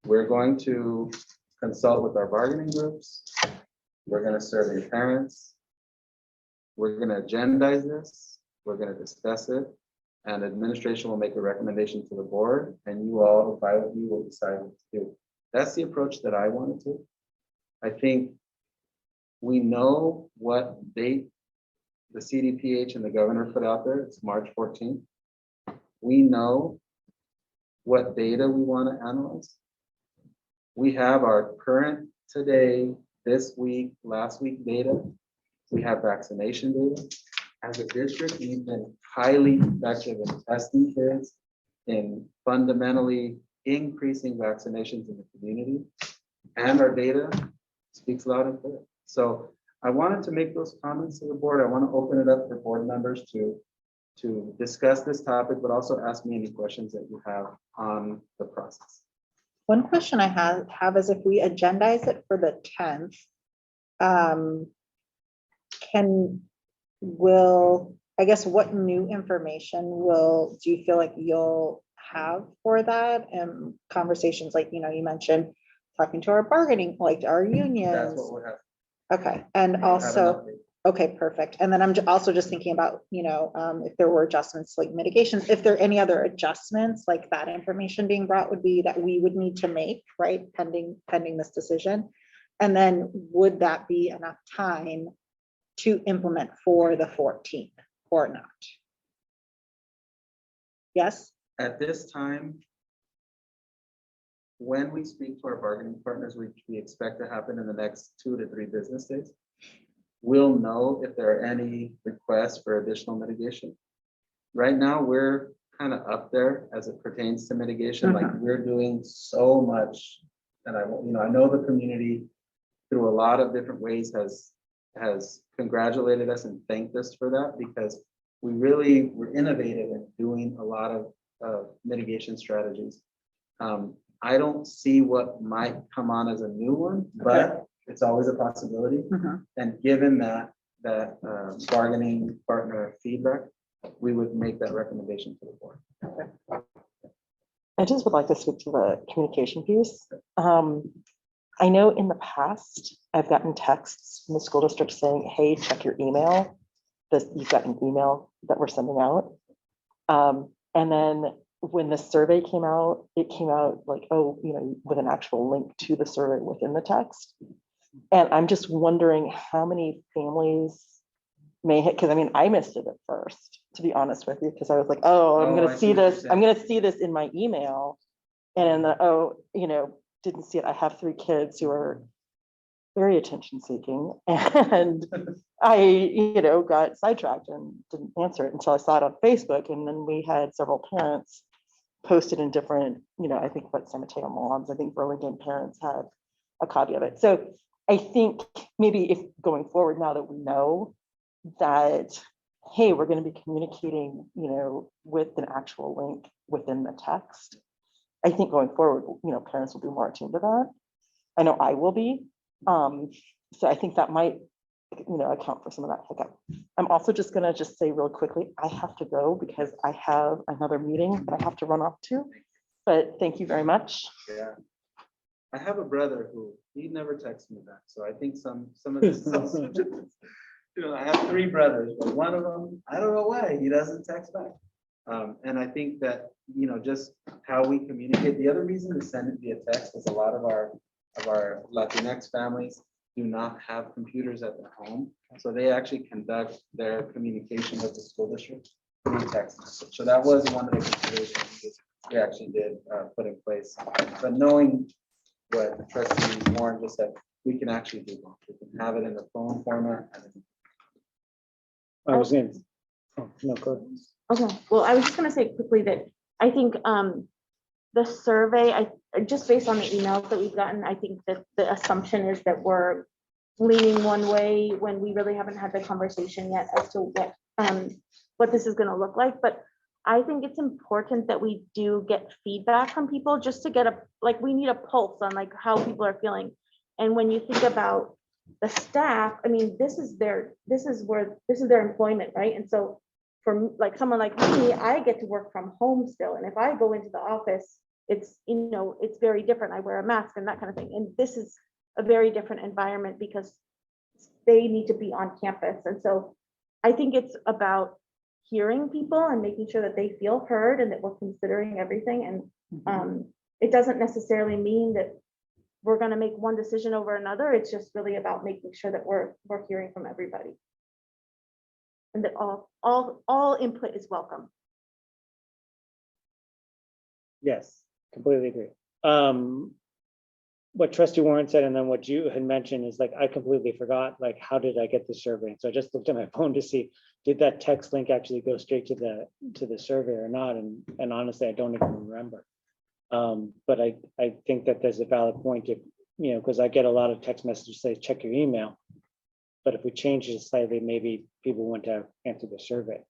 we're going to consult with our bargaining groups. We're going to survey parents. We're going to agendize this. We're going to discuss it. And administration will make a recommendation to the board, and you all, the 5 of you, will decide what to do. That's the approach that I wanted to. I think we know what date the CDPH and the governor put out there. It's March 14th. We know what data we want to analyze. We have our current today, this week, last week data. We have vaccination data. As a district, we've been highly effective in testing kids, in fundamentally increasing vaccinations in the community. And our data speaks loud and clear. So I wanted to make those comments to the board. I want to open it up for board members to discuss this topic, but also ask me any questions that you have on the process. One question I have is if we agendize it for the 10th, will I guess what new information do you feel like you'll have for that? And conversations like, you mentioned talking to our bargaining, like our That's unions. what we'll have. Okay, and We'll have an also, update. okay, perfect. And then I'm also just thinking about, if there were adjustments like mitigations, if there are any other adjustments, like that information being brought would be that we would need to make, right? Pending this decision. And then would that be enough time to implement for the 14th or not? Yes? At this time, when we speak to our bargaining partners, which we expect to happen in the next 2 to 3 business days, we'll know if there are any requests for additional mitigation. Right now, we're kind of up there as it pertains to mitigation. Like we're doing so much, and I know the community through a lot of different ways has congratulated us and thanked us for that, because we were innovative in doing a lot of mitigation strategies. I don't see what might come on as a new one, but it's always a possibility. And given that bargaining partner feedback, we would make that recommendation to the board. I just would like to speak to the communication piece. I know in the past, I've gotten texts from the school district saying, hey, check your email. You've got an email that we're sending out. And then when the survey came out, it came out like, oh, with an actual link to the survey within the text. And I'm just wondering how many families may hit, because I missed it at first, to be honest with you, because I was like, I'm going to see this. I'm going to see this in my email. And then, didn't see it. I have 3 kids who are very attention seeking. And I, got sidetracked and didn't answer it until I saw it on Facebook. And then we had several parents posted in different, I think what San Mateo moms, I think Burlingame parents had a copy of it. So I think maybe if going forward, now that we know that, hey, we're going to be communicating, with an actual link within the text, I think going forward, parents will be more attuned to that. I know I will be. So I think that might, account for some of that hiccup. I'm also just going to say real quickly, I have to go because I have another meeting that I have to run off to. But thank you very much. Yeah. I have a brother who he never texts me back. So I think some of this is also just, I have 3 brothers, but one of them, I don't know why he doesn't text back. And I think that, just how we communicate. The other reason to send it via text is a lot of our Latinx families do not have computers at their home. So they actually conduct their communication with the school district through text message. So that was one of the considerations we actually did put in place. But knowing what Trustee Warren just said, we can actually do both. We can have it in the phone format. I was in. Oh, no, go ahead. Okay, well, I was just gonna say quickly that I think the survey, just based on the emails that we've gotten, I think that the assumption is that we're leaning one way when we really haven't had the conversation yet as to what this is gonna look like. But I think it's important that we do get feedback from people just to get we need a pulse on how people are feeling. And when you think about the staff, this is their employment, right? And so for someone like me, I get to work from home still. And if I go into the office, it's very different. I wear a mask and that kind of thing. And this is a very different environment because they need to be on campus. And so I think it's about hearing people and making sure that they feel heard and that we're considering everything. And it doesn't necessarily mean that we're going to make one decision over another. It's just really about making sure that we're hearing from everybody. And that all input is welcome. Yes, completely agree. What Trustee Warren said and then what you had mentioned is I completely forgot, how did I get the survey? So I just looked at my phone to see, did that text link actually go straight to the survey or not? And honestly, I don't even remember. But I think that there's a valid point if, because I get a lot of text messages say, check your email. But if we change it slightly, maybe people want to answer the survey.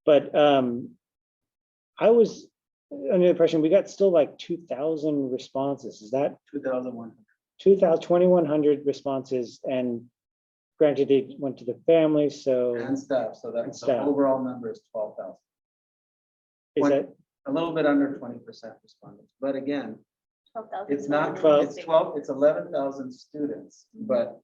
But I was under the impression we got still 2,000 responses. Is that 2,100? 2,100 responses, and granted, they went to the family, so And staff, so that's the staff. overall number is 12,000. is that, A little bit under 20% respondents, but again, 12,000. it's not, 12. it's 12, it's 11,000 students, but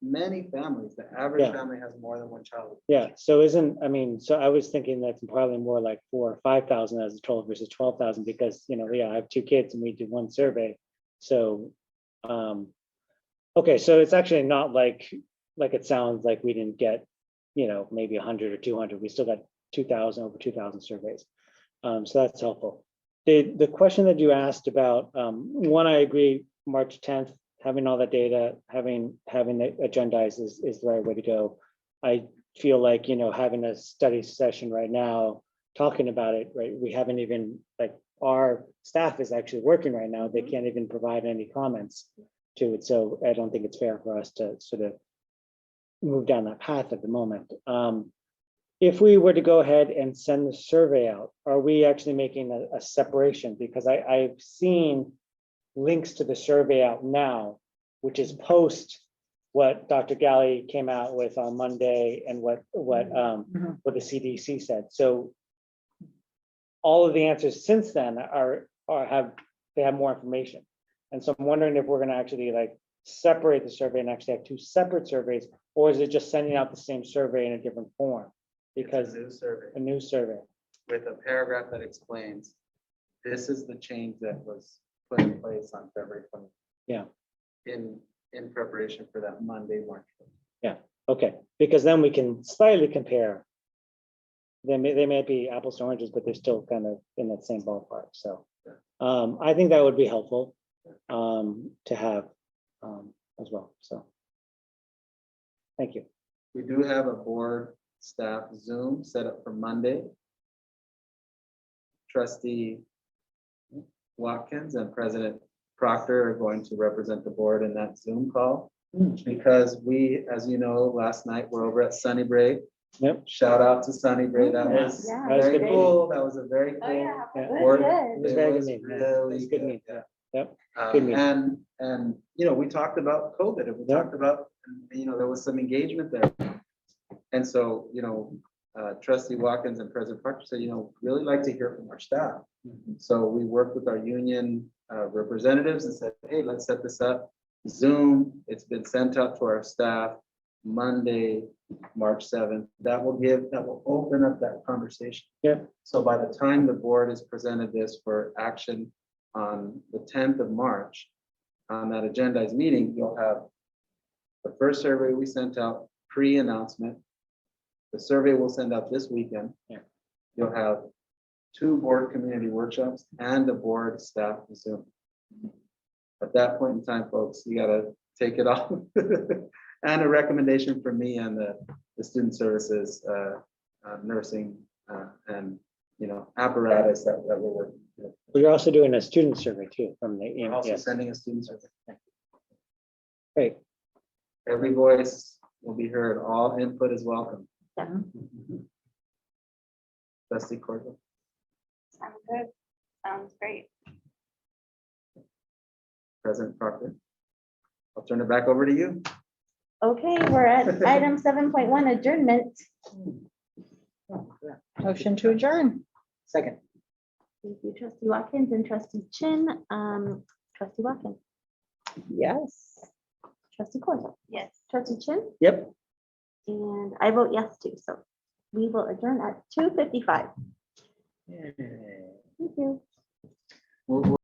many families, the average Yeah. family has more than one child. yeah, so I mean, so I was thinking that's probably more like 4,000 or 5,000 as a total versus 12,000 because, yeah, I have 2 kids and we did 1 survey. So, okay, so it's actually not like it sounds like we didn't get, maybe 100 or 200. We still got 2,000, over 2,000 surveys. So that's helpful. The question that you asked about, one, I agree, March 10th, having all that data, having it agendized is the right way to go. I feel like, having a study session right now, talking about it, right? We haven't even, like, our staff is actually working right now. They can't even provide any comments to it. So I don't think it's fair for us to sort of move down that path at the moment. If we were to go ahead and send the survey out, are we actually making a separation? Because I've seen links to the survey out now, which is post what Dr. Galley came out with on Monday and what the CDC said. So all of the answers since then have more information. And so I'm wondering if we're going to actually like separate the survey and actually have 2 separate surveys, or is it just sending out the same survey in a different form? Because It's a a new survey. with a paragraph that explains, this is the change that was put in place on February 20th. Yeah. In preparation for that Monday, March 1st. Yeah, okay, because then we can slightly compare. They may be apples to oranges, but they're still kind of in that same ballpark. So I think that would be helpful to have as well. So thank you. We do have a board staff Zoom set up for Monday. Trustee Watkins and President Proctor are going to represent the board in that Zoom call. Because we, as you know, last night we're over at Sunnybray. Yep. Shout out to Sunnybray. That was Yeah. That was very good cool. That was a very cool. yeah. Yeah. board. It was very good was meeting. Yeah, it really was a good meeting. yeah. Yep. Good meeting. And we talked about COVID and we Yeah. talked about, there was some engagement there. And so, Trustee Watkins and President Proctor said, really like to hear from our staff. So we worked with our union representatives and said, hey, let's set this up. Zoom, it's been sent out to our staff Monday, March 7th. That will open up that conversation. Yeah. So by the time the board has presented this for action on the 10th of March, on that agendized meeting, you'll have the first survey we sent out pre-announcement. The survey we'll send out this weekend. Yeah. You'll have 2 board community workshops and a board staff Zoom. At that point in time, folks, you gotta take it off. And a recommendation from me and the student services, nursing, and apparatus that we're working with. But you're also doing a student survey too from the We're also yeah. sending a student survey. Great. Every voice will be heard. All input is welcome. Trustee Cordo. Sounds good. Sounds great. President Proctor. I'll turn it back over to you. Okay, we're at item 7.1, adjournment. Motion to adjourn. Second. Thank you, Trustee Watkins and Trustee Chin. Trustee Watkins, Yes. Trustee Corso, Yes. Trustee Chin, Yep. and I vote yes too. So we will adjourn at 2:55. Thank you. We'll